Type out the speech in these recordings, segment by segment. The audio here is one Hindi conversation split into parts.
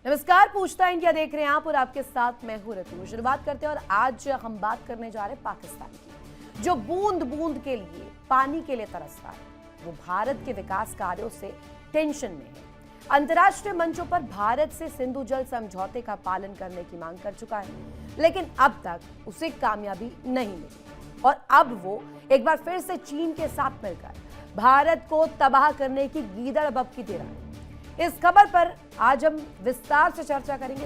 नमस्कार, पूछता इंडिया देख रहे हैं आप और आपके साथ मैं हूं ऋतु। शुरुआत करते हैं और आज हम बात करने जा रहे हैं पाकिस्तान की, जो बूंद बूंद के लिए पानी के लिए तरसता है। वो भारत के विकास कार्यों से टेंशन में है। अंतर्राष्ट्रीय मंचों पर भारत से सिंधु जल समझौते का पालन करने की मांग कर चुका है, लेकिन अब तक उसे कामयाबी नहीं मिली और अब वो एक बार फिर से चीन के साथ मिलकर भारत को तबाह करने की गीदड़ बबकी दे रहा है। इस खबर पर आज हम विस्तार से चर्चा करेंगे।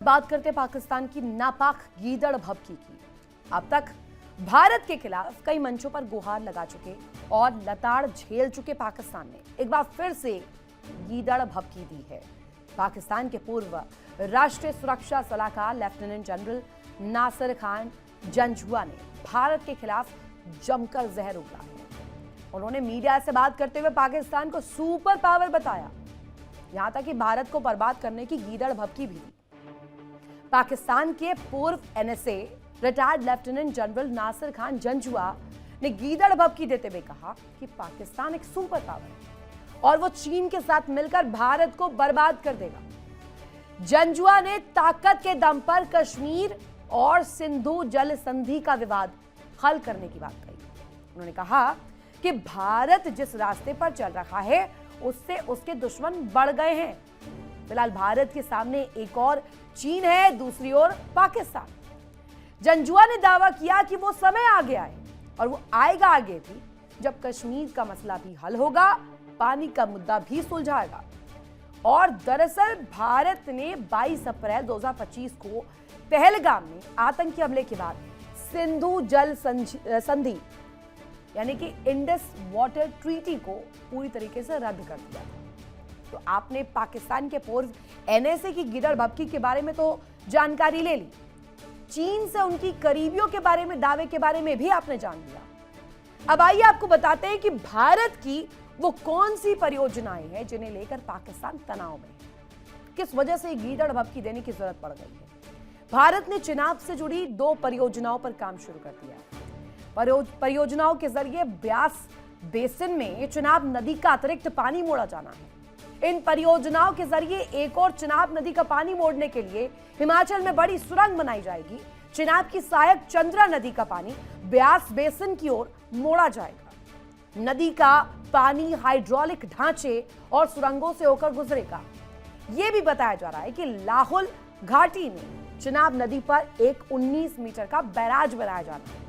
बात करते हैं पाकिस्तान की नापाक गीदड़ भभकी की। अब तक भारत के खिलाफ कई मंचों पर गुहार लगा चुके और लताड़ झेल चुके पाकिस्तान ने एक बार फिर से गीदड़ भभकी दी है। पाकिस्तान के पूर्व राष्ट्रीय सुरक्षा सलाहकार लेफ्टिनेंट जनरल नासिर खान जंजुआ ने भारत के खिलाफ जमकर जहर उगला है। उन्होंने मीडिया से बात करते हुए पाकिस्तान को सुपर पावर बताया, यहां तक कि भारत को बर्बाद करने की गीदड़ भभकी भी दी। पाकिस्तान के पूर्व NSA retired lieutenant general Nasir Khan Janjua ने गीदड़ भभकी देते हुए कहा कि पाकिस्तान एक सुपर पावर है और वो चीन के साथ मिलकर भारत को बर्बाद कर देगा। जंजुआ ने ताकत के दम पर कश्मीर और सिंधु जल संधि का विवाद हल करने की बात कही। उन्होंने कहा कि भारत जिस रास्ते पर चल रहा है उससे उसके दुश्मन बढ़ गए हैं। फिलहाल भारत के सामने एक और चीन है, दूसरी ओर पाकिस्तान। जंजुआ ने दावा किया कि वो समय आ गया है और वो आएगा आगे भी, जब कश्मीर का मसला भी हल होगा, पानी का मुद्दा भी सुलझाएगा। और दरअसल भारत ने 22 अप्रैल 2025 को पहलगाम में आतंकी हमले के बाद सिंधु जल संधि यानी कि इंडस वाटर ट्रीटी को पूरी तरीके से रद्द कर दिया था। तो आपने पाकिस्तान के पूर्व एनएसए की गीदड़ भभकी के बारे में तो जानकारी ले ली, चीन से उनकी करीबियों के बारे में, दावे के बारे में भी आपने जान लिया। अब आइए आपको बताते हैं कि भारत की वो कौन सी परियोजनाएं हैं जिन्हें लेकर पाकिस्तान तनाव में है, किस वजह से गीदड़ भभकी देने की जरूरत पड़ गई है। भारत ने चिनाब से जुड़ी 2 परियोजनाओं पर काम शुरू कर दिया है। परियोजनाओं के जरिए ब्यास बेसिन में चिनाब नदी का अतिरिक्त पानी मोड़ा जाना है। इन परियोजनाओं के जरिए एक और चिनाब नदी का पानी मोड़ने के लिए हिमाचल में बड़ी सुरंग बनाई जाएगी। चिनाब की सहायक चंद्रा नदी का पानी ब्यास बेसिन की ओर मोड़ा जाएगा। नदी का पानी हाइड्रोलिक ढांचे और सुरंगों से होकर गुजरेगा। यह भी बताया जा रहा है कि लाहौल घाटी में चिनाब नदी पर एक 19 मीटर का बैराज बनाया जाना है।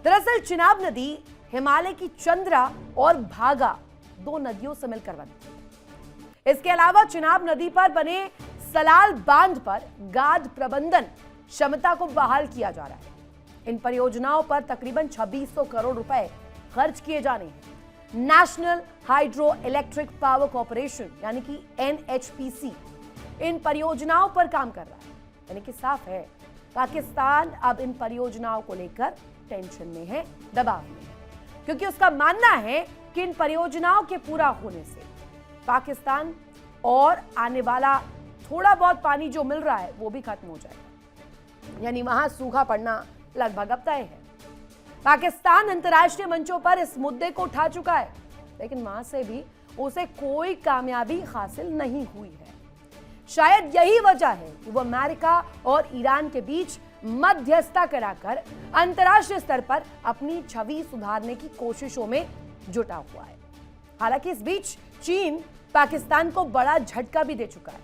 दरअसल चिनाब नदी हिमालय की चंद्रा और भागा 2 नदियों से मिलकर बनती है। इसके अलावा चिनाब नदी पर बने सलाल बांध पर गाद प्रबंधन क्षमता को बहाल किया जा रहा है। इन परियोजनाओं पर तकरीबन 2600 करोड़ रुपए खर्च किए जाने हैं। National hydro electric power corporation यानी कि एनएचपीसी इन परियोजनाओं पर काम कर रहा है। यानी कि साफ है, पाकिस्तान अब इन परियोजनाओं को लेकर टेंशन में है, दबाव में है, क्योंकि उसका मानना है कि इन परियोजनाओं के पूरा होने से पाकिस्तान और आने वाला थोड़ा बहुत पानी जो मिल रहा है वो भी खत्म हो जाएगा, यानी वहां सूखा पड़ना लगभग अब तय है। पाकिस्तान अंतर्राष्ट्रीय मंचों पर इस मुद्दे को उठा चुका है, लेकिन वहां से भी उसे कोई कामयाबी हासिल नहीं हुई है। शायद यही वजह है कि वो अमेरिका और ईरान के बीच मध्यस्थता कराकर अंतर्राष्ट्रीय स्तर पर अपनी छवि सुधारने की कोशिशों में जुटा हुआ है। हालांकि इस बीच चीन पाकिस्तान को बड़ा झटका भी दे चुका है।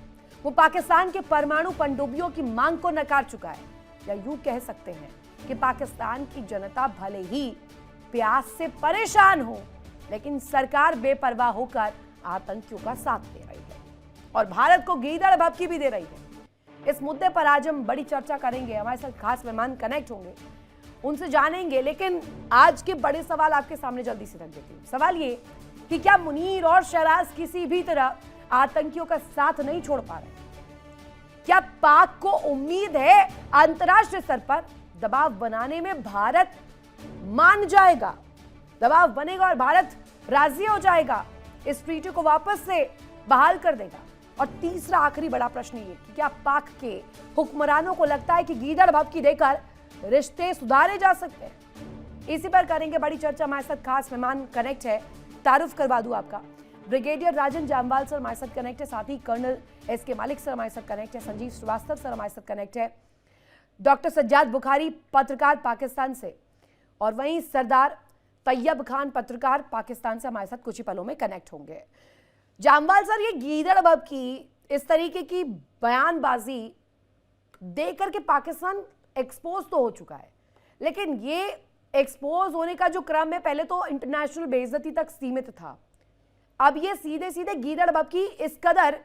वो पाकिस्तान के परमाणु पनडुब्बियों की मांग को नकार चुका है, या यूं कह सकते हैं कि पाकिस्तान की जनता भले ही प्यास से परेशान हो, लेकिन सरकार बेपरवाह होकर आतंकियों का साथ दे रही है और भारत को गीदड़ भभकी भी दे रही है। इस मुद्दे पर आज हम बड़ी चर्चा करेंगे। हमारे साथ खास मेहमान कनेक्ट होंगे, उनसे जानेंगे, लेकिन आज के बड़े सवाल आपके सामने जल्दी से रख देती हूँ। सवाल ये कि क्या मुनीर और शहराज किसी भी तरह आतंकियों का साथ नहीं छोड़ पा रहे? क्या पाक को उम्मीद है अंतर्राष्ट्रीय स्तर पर दबाव बनाने में भारत मान जाएगा, दबाव बनेगा और भारत राजी हो जाएगा, इस ट्रीटी को वापस से बहाल कर देगा? और तीसरा आखिरी बड़ा प्रश्न ये कि क्या पाक के हुक्मरानों को लगता है कि गीदड़ भभकी देकर रिश्ते सुधारे जा सकते हैं? इसी पर करेंगे बड़ी चर्चा। हमारे साथ खास मेहमान कनेक्ट है, तारुफ करवा दूं आपका। ब्रिगेडियर राजन जामवाल सर हमारे साथ कनेक्ट है, साथ ही कर्नल एस.के. मालिक सर हमारे साथ कनेक्ट है, संजीव श्रीवास्तव सर हमारे साथ कनेक्ट है, डॉक्टर सज्जाद बुखारी पत्रकार पाकिस्तान से, और वहीं सरदार तैयब खान पत्रकार पाकिस्तान से हमारे साथ कुछ ही पलों में कनेक्ट होंगे। जामवाल सर, ये गीदड़ की इस तरीके की बयानबाजी देकर के पाकिस्तान एक्सपोज तो हो चुका है, लेकिन ये एक्सपोज होने का जो क्रम है पहले तो इंटरनेशनल बेइज्जती तक सीमित था, अब ये सीधे सीधे गीदड़ की इस कदर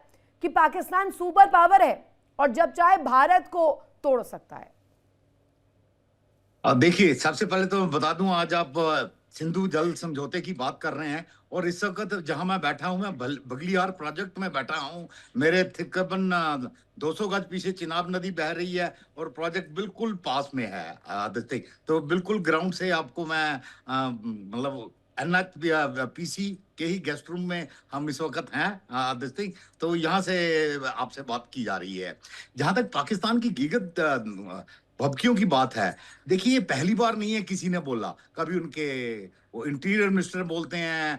कि पाकिस्तान सुपर पावर है और जब चाहे भारत को तोड़ सकता है। देखिए, सबसे पहले तो बता दूं, आज आप सिंधु जल समझौते की बात कर रहे हैं और इस वक्त जहां मैं बैठा हूं, मैं बगलियार प्रोजेक्ट में बैठा हूं। मेरे तकरीबन 200 गज पीछे चिनाब नदी बह रही है और प्रोजेक्ट बिल्कुल पास में है। तो बिल्कुल ग्राउंड से आपको मैं मतलब NHPC के ही गेस्ट रूम में हम इस वक्त हैं। तो यहाँ से आपसे बात की जा रही है। जहां तक पाकिस्तान की गीगत भभकियों की बात है, देखिए ये पहली बार नहीं है किसी ने बोला। कभी उनके वो इंटीरियर मिनिस्टर बोलते हैं,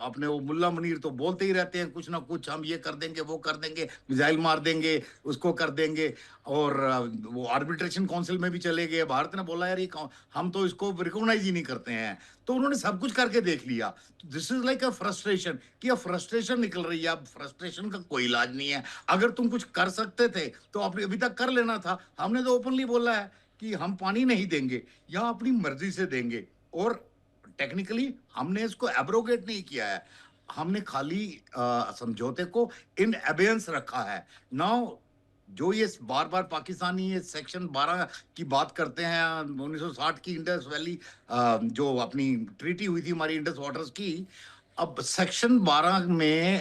अपने वो मुल्ला मुनीर तो बोलते ही रहते हैं कुछ ना कुछ, हम ये कर देंगे, वो कर देंगे, मिसाइल मार देंगे, उसको कर देंगे। और वो आर्बिट्रेशन काउंसिल में भी चले गए। भारत ने बोला यार ये हम तो इसको रिकॉग्नाइज ही नहीं करते हैं। तो उन्होंने सब कुछ करके देख लिया। This is like a frustration, कि अब फ्रस्ट्रेशन निकल रही है। अब फ्रस्ट्रेशन का कोई इलाज नहीं है। अगर तुम कुछ कर सकते थे तो अभी तक कर लेना था। हमने तो ओपनली बोला है कि हम पानी नहीं देंगे या अपनी मर्जी से देंगे, और टेक्निकली हमने इसको एब्रोगेट नहीं किया है। हमने खाली समझौते को इन एबेंस रखा है। नाउ जो ये बार बार पाकिस्तानी ये सेक्शन 12 की बात करते हैं, 1960 की इंडस वैली जो अपनी ट्रीटी हुई थी हमारी इंडस वाटर्स की, अब सेक्शन 12 में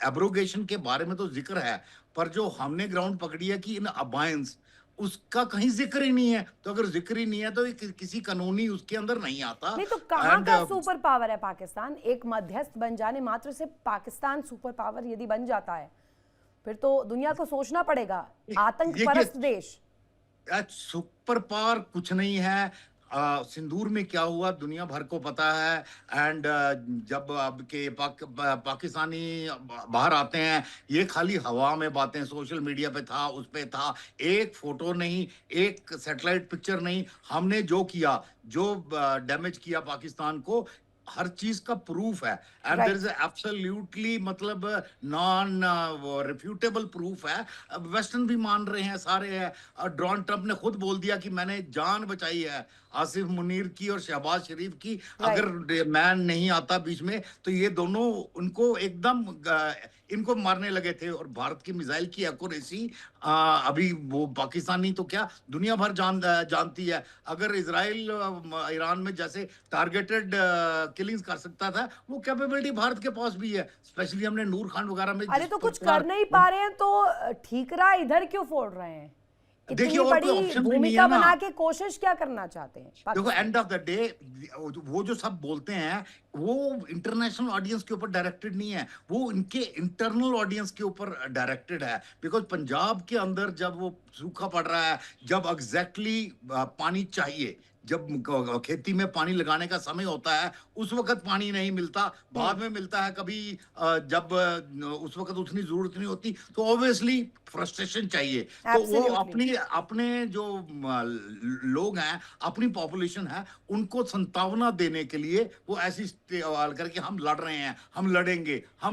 एब्रोगेशन के बारे में तो जिक्र है, पर जो हमने ग्राउंड पकड़ी है कि इन अबायंस, उसका कहीं जिक्र ही नहीं है। तो अगर जिक्र ही नहीं है तो किसी कानूनी उसके अंदर नहीं आता। नहीं तो कहां का सुपर पावर है पाकिस्तान? एक मध्यस्थ बन जाने मात्र से पाकिस्तान सुपर पावर यदि बन जाता है, फिर तो दुनिया को सोचना पड़ेगा। आतंक परस्त देश। सुपर पावर कुछ नहीं है। सिंदूर में क्या हुआ दुनिया भर को पता है। एंड जब अब के पाकिस्तानी बाहर आते हैं, ये खाली हवा में बातें, सोशल मीडिया पे था, उस पे था, एक फोटो नहीं, एक सैटेलाइट पिक्चर नहीं। हमने जो किया, जो डैमेज किया पाकिस्तान को, हर चीज का प्रूफ है। एंड देयर इज एब्सोल्युटली मतलब नॉन रिफ्यूटेबल प्रूफ है। वेस्टर्न भी मान रहे हैं, सारे हैं। डोनाल्ड ट्रंप ने खुद बोल दिया कि मैंने जान बचाई है आसिफ मुनीर की और शहबाज शरीफ की। अगर मैं नहीं आता बीच में तो ये दोनों उनको एकदम इनको मारने लगे थे। और भारत की मिसाइल की एक्यूरेसी अभी वो पाकिस्तानी तो क्या दुनिया भर जानती है। अगर इजराइल ईरान में जैसे टारगेटेड किलिंग्स कर सकता था, वो कैपेबिलिटी भारत के पास भी है। स्पेशली हमने नूर खान वगैरह में। अरे तो कुछ कर नहीं पा रहे हैं तो ठीकरा इधर क्यों फोड़ रहे हैं? देखिए, और कोई ऑप्शन भी नहीं भूमिका बना के कोशिश क्या करना चाहते हैं? देखो, एंड ऑफ द डे वो जो सब बोलते हैं वो इंटरनेशनल ऑडियंस के ऊपर डायरेक्टेड नहीं है, वो इनके इंटरनल ऑडियंस के ऊपर डायरेक्टेड है। बिकॉज पंजाब के अंदर जब वो सूखा पड़ रहा है, जब एग्जैक्टली पानी चाहिए, जब खेती में पानी लगाने का समय होता है, उस वक्त पानी नहीं मिलता, बाद में मिलता है कभी, जब उस वक्त उतनी जरूरत नहीं होती। तो ऑब्वियसली फ्रस्ट्रेशन चाहिए। तो वो अपने जो लोग हैं, अपनी पॉपुलेशन है, उनको संतावना देने के लिए वो ऐसी करके हम लड़ रहे हैं, हम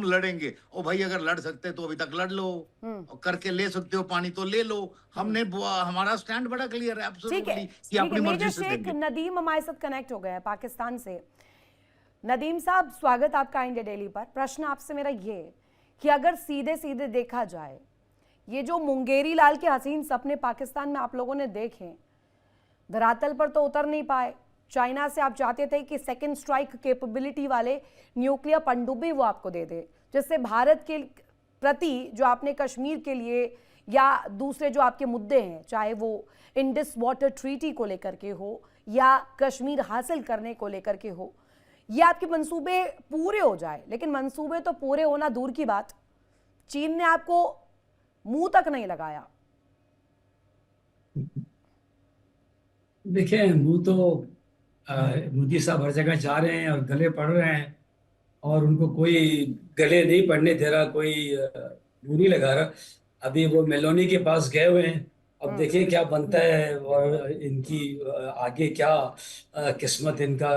लड़ेंगे। ओ भाई, अगर लड़ सकते तो अभी तक लड़ लो, करके ले सकते हो पानी तो ले लो। हमने हमारा स्टैंड बड़ा क्लियर है एब्सोल्युटली कि अपनी मर्जी से देंगे। नदीम हमारे साथ कनेक्ट हो गए हैं पाकिस्तान से। नदीम साहब, स्वागत आपका इंडिया डेली पर। प्रश्न आपसे मेरा ये कि अगर सीधे सीधे देखा जाए, ये जो मुंगेरी लाल के हसीन सपने पाकिस्तान में आप लोगों ने देखे, धरातल पर तो उतर नहीं पाए। चाइना से आप चाहते थे कि सेकेंड स्ट्राइक कैपेबिलिटी वाले न्यूक्लियर पनडुब्बी वो आपको दे दे, जिससे भारत के प्रति जो आपने कश्मीर के लिए या दूसरे जो आपके मुद्दे हैं, चाहे वो इंडस वाटर ट्रीटी को लेकर के हो या कश्मीर हासिल करने को लेकर के हो, ये आपके मंसूबे पूरे हो जाए। लेकिन मंसूबे तो पूरे होना दूर की बात, चीन ने आपको मुंह तक नहीं लगाया। देखिए, मुंह तो मोदी साहब हर जगह जा रहे हैं और गले पड़ रहे हैं, और उनको कोई गले नहीं पड़ने दे रहा, कोई मुंह नहीं लगा रहा। अभी वो मेलोनी के पास गए हुए हैं, अब देखिए क्या बनता है और इनकी आगे क्या किस्मत इनका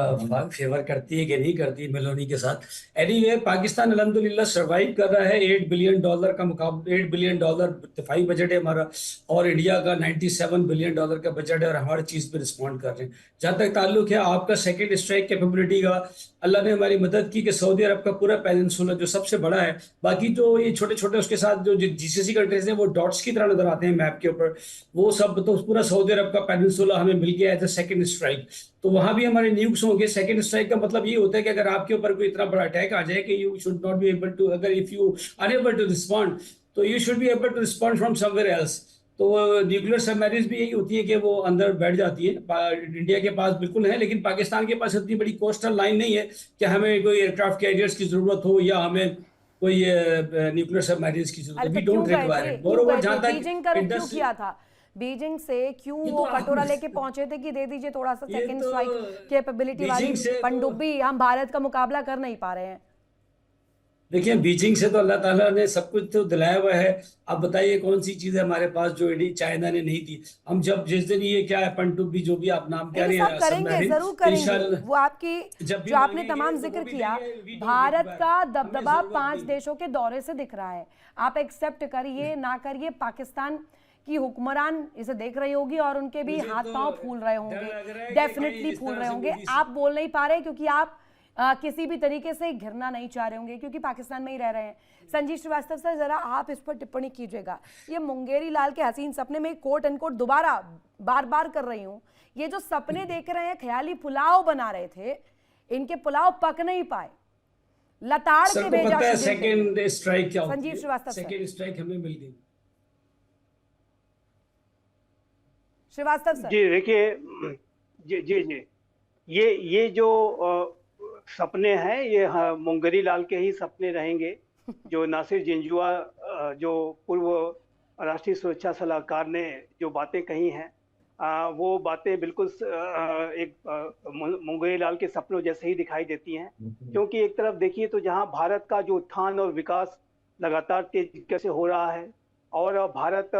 फेवर करती है कि नहीं करती मेलोनी के साथ। एनीवे पाकिस्तान अल्हम्दुलिल्लाह सरवाइव कर रहा है। $8 बिलियन का मुकाबला, $8 बिलियन दिफाई बजट है हमारा, और इंडिया का $97 बिलियन का बजट है, और हमारी चीज पे रिस्पॉन्ड कर रहे हैं। जहां तक ताल्लुक है आपका सेकंड स्ट्राइक कैपेबिलिटी का, अल्लाह ने हमारी मदद की कि सऊदी अरब का पूरा पेनिनसुला जो सबसे बड़ा है, बाकी जो ये छोटे छोटे उसके साथ जो जीसीसी कंट्रीज हैं वो डॉट्स की तरह नजर आते हैं मैप के ऊपर, वो सब तो पूरा सऊदी अरब का पेनिनसुला हमें मिल गया एज अ सेकंड स्ट्राइक। तो वहां भी हमारे न्यूक्स होंगे। सेकंड स्ट्राइक का मतलब ये होता है कि अगर आपके ऊपर कोई इतना बड़ा अटैक आ जाए कि you should not be able to, अगर if you unable to respond, तो you should be able to respond from somewhere else. तो न्यूक्लियर सबमरीन्स भी यही होती है कि वो अंदर बैठ जाती है। इंडिया के पास बिल्कुल है, लेकिन पाकिस्तान के पास इतनी बड़ी कोस्टल लाइन नहीं है कि हमें कोई एयरक्राफ्ट कैरियर्स की जरूरत हो या हमें कोई न्यूक्लियर सबमरीन्स की जरूरत अरे है। तो वी क्यों डोंट गए रिक्वायर थे, इट। क्यों मोरओवर गए थे जहां तक बीजिंग का रुख क्यों इंडस्ट्री, किया था? बीजिंग से क्यों ये वो तो कटोरा लेके पहुंचे थे कि दे दीजिए थोड़ा सा ये सेकंड तो स्ट्राइक कैपेबिलिटी वाली बीजिंग से तो पनडुब्बी, हम भारत का मुकाबला कर नहीं पा रहे हैं। देखिए, बीजिंग से तो अल्लाह ताला ने सब कुछ तो दिलाया हुआ है। अब बताइए कौन सी चीज है हमारे पास जो चाइना ने नहीं दी। हम जब जिस दिन ये क्या है पनडुब्बी जो भी आप नाम नहीं कह नहीं रहे साहब, हैं करेंगे, सबमरीन, जरूर करेंगे। इंशाल्लाह वो आपकी जब भी जो आपने मांगेंगे तमाम तो वो जिक्र भी किया, देंगे। वी डोंट भारत रिक्वायर, का हमें दबदबा जरूरत 5 नहीं। देशों के दौरे से दिख रहा है। आप एक्सेप्ट करिए ना करिए, पाकिस्तान की हुक्मरान इसे देख रही होगी और उनके भी मुझे हाथ तो पांव फूल रहे डर होंगे, लग रहा है कि कहीं डेफिनेटली इस फूल तरह रहे से होंगे। मोदी आप बोल नहीं पा रहे क्योंकि आप किसी भी तरीके से घिरना नहीं चाह रहे होंगे, क्योंकि पाकिस्तान में ही रह रहे हैं। संजीव श्रीवास्तव सर, जरा आप इस पर टिप्पणी कीजिएगा। ये मुंगेरी लाल के हसीन सपने में कोट एंड कोट दोबारा बार बार कर रही हूँ, ये जो सपने देख रहे हैं, ख्याली पुलाव बना रहे थे, इनके पुलाव पक नहीं पाए, लताड़ के सर को भेजा पता है शिविर में। सेकंड स्ट्राइक क्या होती संजीव है? श्रीवास्तव सर, सेकंड स्ट्राइक हमें मिल गई। श्रीवास्तव सर। जी देखिए, जी जी जी, ये जो सपने हैं, ये मुंगरी लाल के ही सपने रहेंगे। जो नासिर जिंजुआ, जो पूर्व राष्ट्रीय सुरक्षा सलाहकार ने जो बातें कही हैं, वो बातें बिल्कुल एक मुंगरी लाल के सपनों जैसे ही दिखाई देती हैं। क्योंकि एक तरफ देखिए तो जहां भारत का जो उत्थान और विकास लगातार तेजी से हो रहा है, और भारत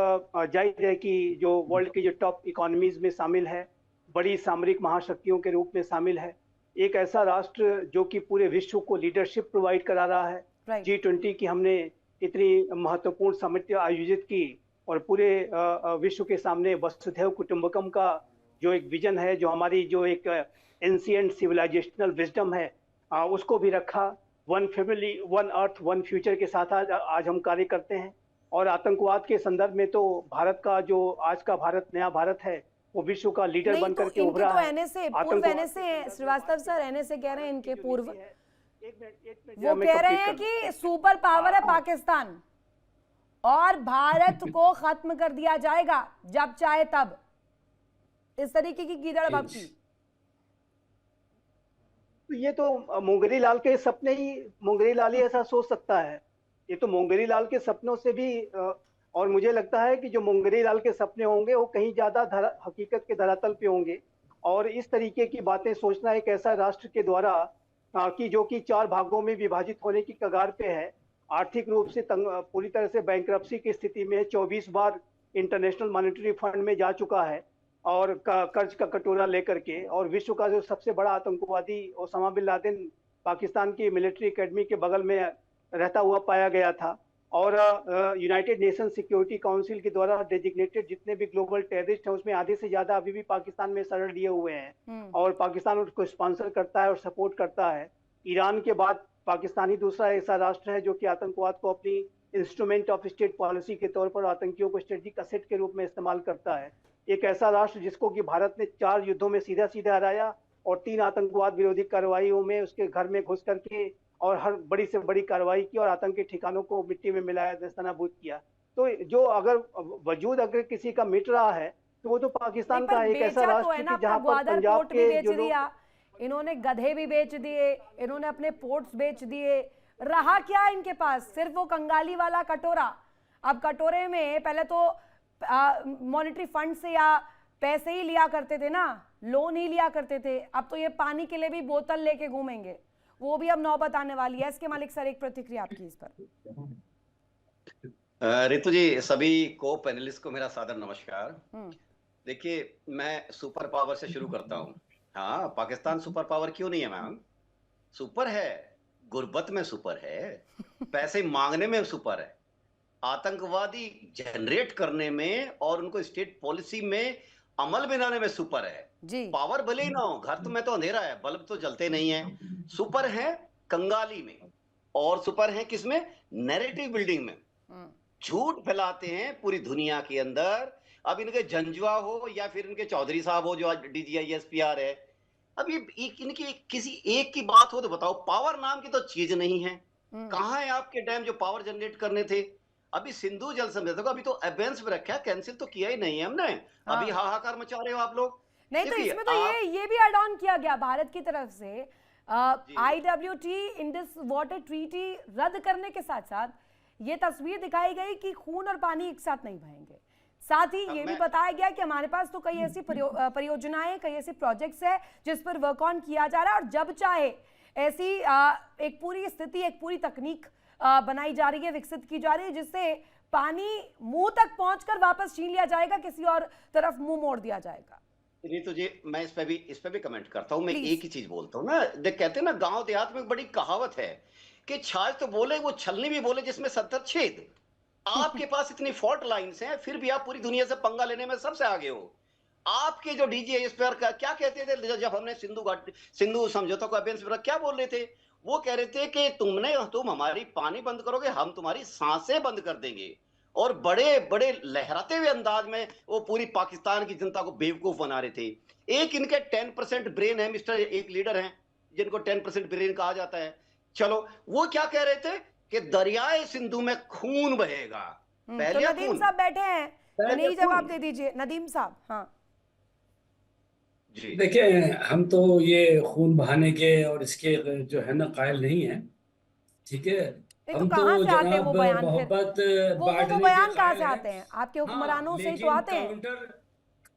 जाहिर है कि जो वर्ल्ड की जो टॉप इकोनॉमीज में शामिल है, बड़ी सामरिक महाशक्तियों के रूप में शामिल है, एक ऐसा राष्ट्र जो कि पूरे विश्व को लीडरशिप प्रोवाइड करा रहा है। राइट। G20 की हमने इतनी महत्वपूर्ण समिति आयोजित की, और पूरे विश्व के सामने वसुधैव कुटुंबकम का जो एक विजन है, जो हमारी जो एक एंशिएंट सिविलाइजेशनल विजडम है, उसको भी रखा। One family, one earth, one future के साथ आज हम कार्य करते हैं। और आतंकवाद के संदर्भ में तो भारत का जो आज का भारत, नया भारत है, वो विश्व का लीडर नहीं बनकर तो के उभरा इनके तो है। एनएसए, पूर्व एनएसए हैं श्रीवास्तव सर, एनएसए कह रहे हैं इनके पूर्व, एक मिनट वो कह रहे हैं कि सुपर पावर है पाकिस्तान और भारत को खत्म कर दिया जाएगा जब चाहे तब। इस तरीके की गीदड़ बकती। ये तो मुंगरी लाल के सपने ही, मुंगरी लाल ही ऐसा सोच सकता है। ये तो मुंगरी लाल के सपनों से भी और मुझे लगता है कि जो मुंगरी लाल के सपने होंगे वो कहीं ज्यादा हकीकत के धरातल पे होंगे। और इस तरीके की बातें सोचना एक ऐसा राष्ट्र के द्वारा कि जो कि 4 भागों में विभाजित होने की कगार पे है, आर्थिक रूप से पूरी तरह से बैंकरप्सी की स्थिति में, 24 बार इंटरनेशनल मॉनेटरी फंड में जा चुका है और कर्ज का कटोरा लेकर के, और विश्व का जो सबसे बड़ा आतंकवादी ओसामा बिन लादेन पाकिस्तान की मिलिट्री एकेडमी के बगल में रहता हुआ पाया गया था। और यूनाइटेड नेशन सिक्योरिटी काउंसिल के द्वारा डेजिग्नेटेड जितने भी ग्लोबल टेररिस्ट हैं, उसमें आधे से ज्यादा अभी भी पाकिस्तान में शरण लिए हुए हैं, और पाकिस्तान उसको स्पॉन्सर करता है और सपोर्ट करता है। ईरान के बाद पाकिस्तान ही दूसरा ऐसा राष्ट्र है जो कि आतंकवाद को अपनी इंस्ट्रूमेंट ऑफ स्टेट पॉलिसी के तौर पर आतंकियों को स्ट्रेटेजिक असेट के रूप में इस्तेमाल करता है। एक ऐसा राष्ट्र जिसको कि भारत ने 4 युद्धों में सीधा सीधा हराया, और 3 आतंकवाद विरोधी कार्रवाइयों में उसके घर में घुस करके और हर बड़ी से बड़ी कार्रवाई की, और आतंकी ठिकानों को मिट्टी में मिलाया, नस्तानाबूद किया। तो जो अगर वजूद अगर किसी का मिट रहा है तो वो तो पाकिस्तान का एक ऐसा राष्ट्र कि जहाँ पर पंजाब के जो लोग, इन्होंने गधे भी बेच दिए, इन्होंने अपने पोर्ट्स बेच दिए, रहा क्या इनके पास? सिर्फ वो कंगाली वाला कटोरा। अब कटोरे में पहले तो मॉनेटरी फंड से या पैसे ही लिया करते थे ना, लोन ही लिया करते थे, अब तो ये पानी के लिए भी बोतल लेके घूमेंगे। वो भी अब नौबत आने वाली है। इसके मालिक सर, एक प्रतिक्रिया आपकी इस पर। रितु जी, सभी को पैनलिस्ट को मेरा सादर नमस्कार। हम्म। देखिए, मैं सुपर पावर से शुरू करता हूँ। हाँ, पाकिस्तान सुपर पावर क्यों नहीं है मैम? सुपर है, गुर्बत में सुपर है, पैसे मांगने में सुपर है, आतंकवादी जनरेट करने में और उनको स्टेट पॉलिसी में अमल में लाने में सुपर है जी। पावर भले ही ना हो, घर तो में तो अंधेरा है, बल्ब तो जलते नहीं है। सुपर है कंगाली में, और सुपर है किसमें? नैरेटिव बिल्डिंग में। झूठ फैलाते हैं पूरी दुनिया के अंदर। अब इनके जंजुआ हो या फिर इनके चौधरी साहब हो जो आज DGISPR है, अब ये इनकी किसी एक की बात हो तो बताओ। पावर नाम की तो चीज नहीं है। कहाँ है आपके डैम जो पावर जनरेट करने थे? अभी सिंधु जल समझौते को अभी तो एबेंस में रखा है, कैंसिल तो किया ही नहीं है हमने। अभी हाहाकार मचा रहे हो आप लोग। नहीं तो इसमें तो ये भी एड ऑन किया गया भारत की तरफ से IWT इंडस वाटर ट्रीटी रद्द करने के साथ साथ ये तस्वीर दिखाई गई कि खून और पानी एक साथ नहीं बहेंगे। साथ ही ये भी बताया गया कि हमारे पास तो कई ऐसी परियोजनाएं, कई ऐसे प्रोजेक्ट्स हैं जिस पर वर्क ऑन किया जा रहा है, और जब चाहे ऐसी एक पूरी स्थिति, एक पूरी तकनीक बनाई जा रही है, विकसित की जा रही है, जिससे पानी मुंह तक पहुंचकर वापस छीन लिया जाएगा, किसी और तरफ मुंह मोड़ दिया जाएगा। रितु जी, मैं इस पे भी कमेंट करता हूं। मैं एक ही चीज बोलता हूं ना, कहते हैं ना गांव देहात में बड़ी कहावत है कि छाछ तो बोले वो छलनी भी बोले जिसमें 70 छेद। आपके पास इतनी फॉल्ट लाइंस हैं, फिर भी आप पूरी दुनिया से पंगा लेने में सबसे आगे हो। आपके जो DGISPR का क्या कहते थे जब हमने सिंधु समझौता को अबेंस पर क्या बोल रहे थे? वो कह रहे थे कि तुम हमारी पानी बंद करोगे, हम तुम्हारी सांसें बंद कर देंगे। और बड़े बड़े लहराते हुए अंदाज में वो पूरी पाकिस्तान की जनता को बेवकूफ बना रहे थे। एक इनके 10% ब्रेन है मिस्टर, एक लीडर हैं जिनको 10% ब्रेन कहा जाता है। चलो, वो क्या कह रहे थे कि दरियाए सिंधु में खून बहेगा। तो नदीम साहब बैठे हैं, नहीं जवाब दे दीजिए नदीम साहब। हाँ जी, देखिए, हम तो ये खून बहाने के और इसके जो है ना कायल नहीं है, ठीक है। हम तो जनाब मोहब्बत वो बयान कहाँ से आते हैं? आपके हुक्मरानों से ही तो आते हैं।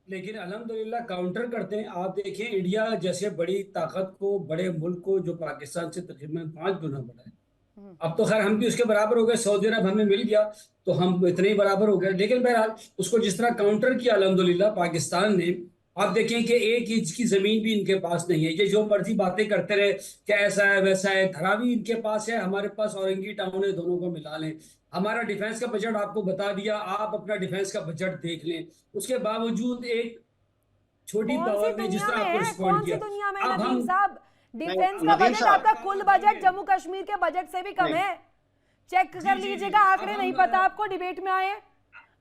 लेकिन अल्हम्दुलिल्लाह काउंटर करते हैं। आप देखिए, इंडिया जैसे बड़ी ताकत को, बड़े मुल्क को जो पाकिस्तान से तकरीबन 5 गुना बड़ा है, अब तो खैर हम भी उसके बराबर हो गए। सऊदी अरब हमें मिल गया तो हम इतने ही बराबर हो गए। लेकिन बहरहाल उसको जिस तरह काउंटर किया अल्हम्दुलिल्लाह पाकिस्तान ने, आप देखें कि 1 इंच की जमीन भी इनके पास नहीं है। ये जो मर्जी बातें करते रहे कि ऐसा है वैसा है, धरावी इनके पास है, हमारे पास औरंगी टाउन है, दोनों को मिला लें। हमारा डिफेंस का बजट आपको बता दिया, आप अपना डिफेंस का बजट देख लें। उसके बावजूद एक छोटी पावर ने जिस तरह आपको रिस्पॉन्ड किया, अब हम डिफेंस का बजट, आपका कुल बजट जम्मू कश्मीर के बजट से भी कम है। चेक कर लीजिएगा, आंकड़े नहीं पता आपको? डिबेट में आए,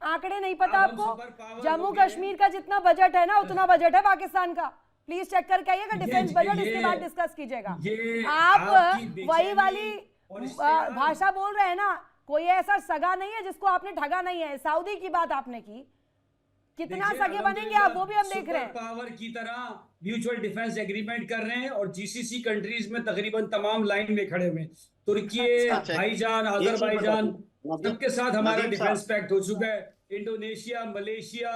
आंकड़े नहीं पता आपको? जम्मू कश्मीर का जितना बजट है ना, उतना बजट है पाकिस्तान का। प्लीज चेक करके आइएगा डिफेंस बजट, इसके बाद डिस्कस कीजिएगा। आप वही वाली भाषा बोल रहे हैं ना, कोई ऐसा सगा नहीं है जिसको आपने ठगा नहीं है। सऊदी की बात आपने की, कितना सगे बनेंगे आप, वो भी हम देख रहे हैं। पावर की तरह म्यूचुअल डिफेंस एग्रीमेंट कर रहे हैं और GCC कंट्रीज में तकरीबन तमाम लाइन में खड़े हुए। तुर्की, भाईजान, अजरबैजान, सबके साथ हमारा डिफेंस पैक्ट हो चुका है। इंडोनेशिया, मलेशिया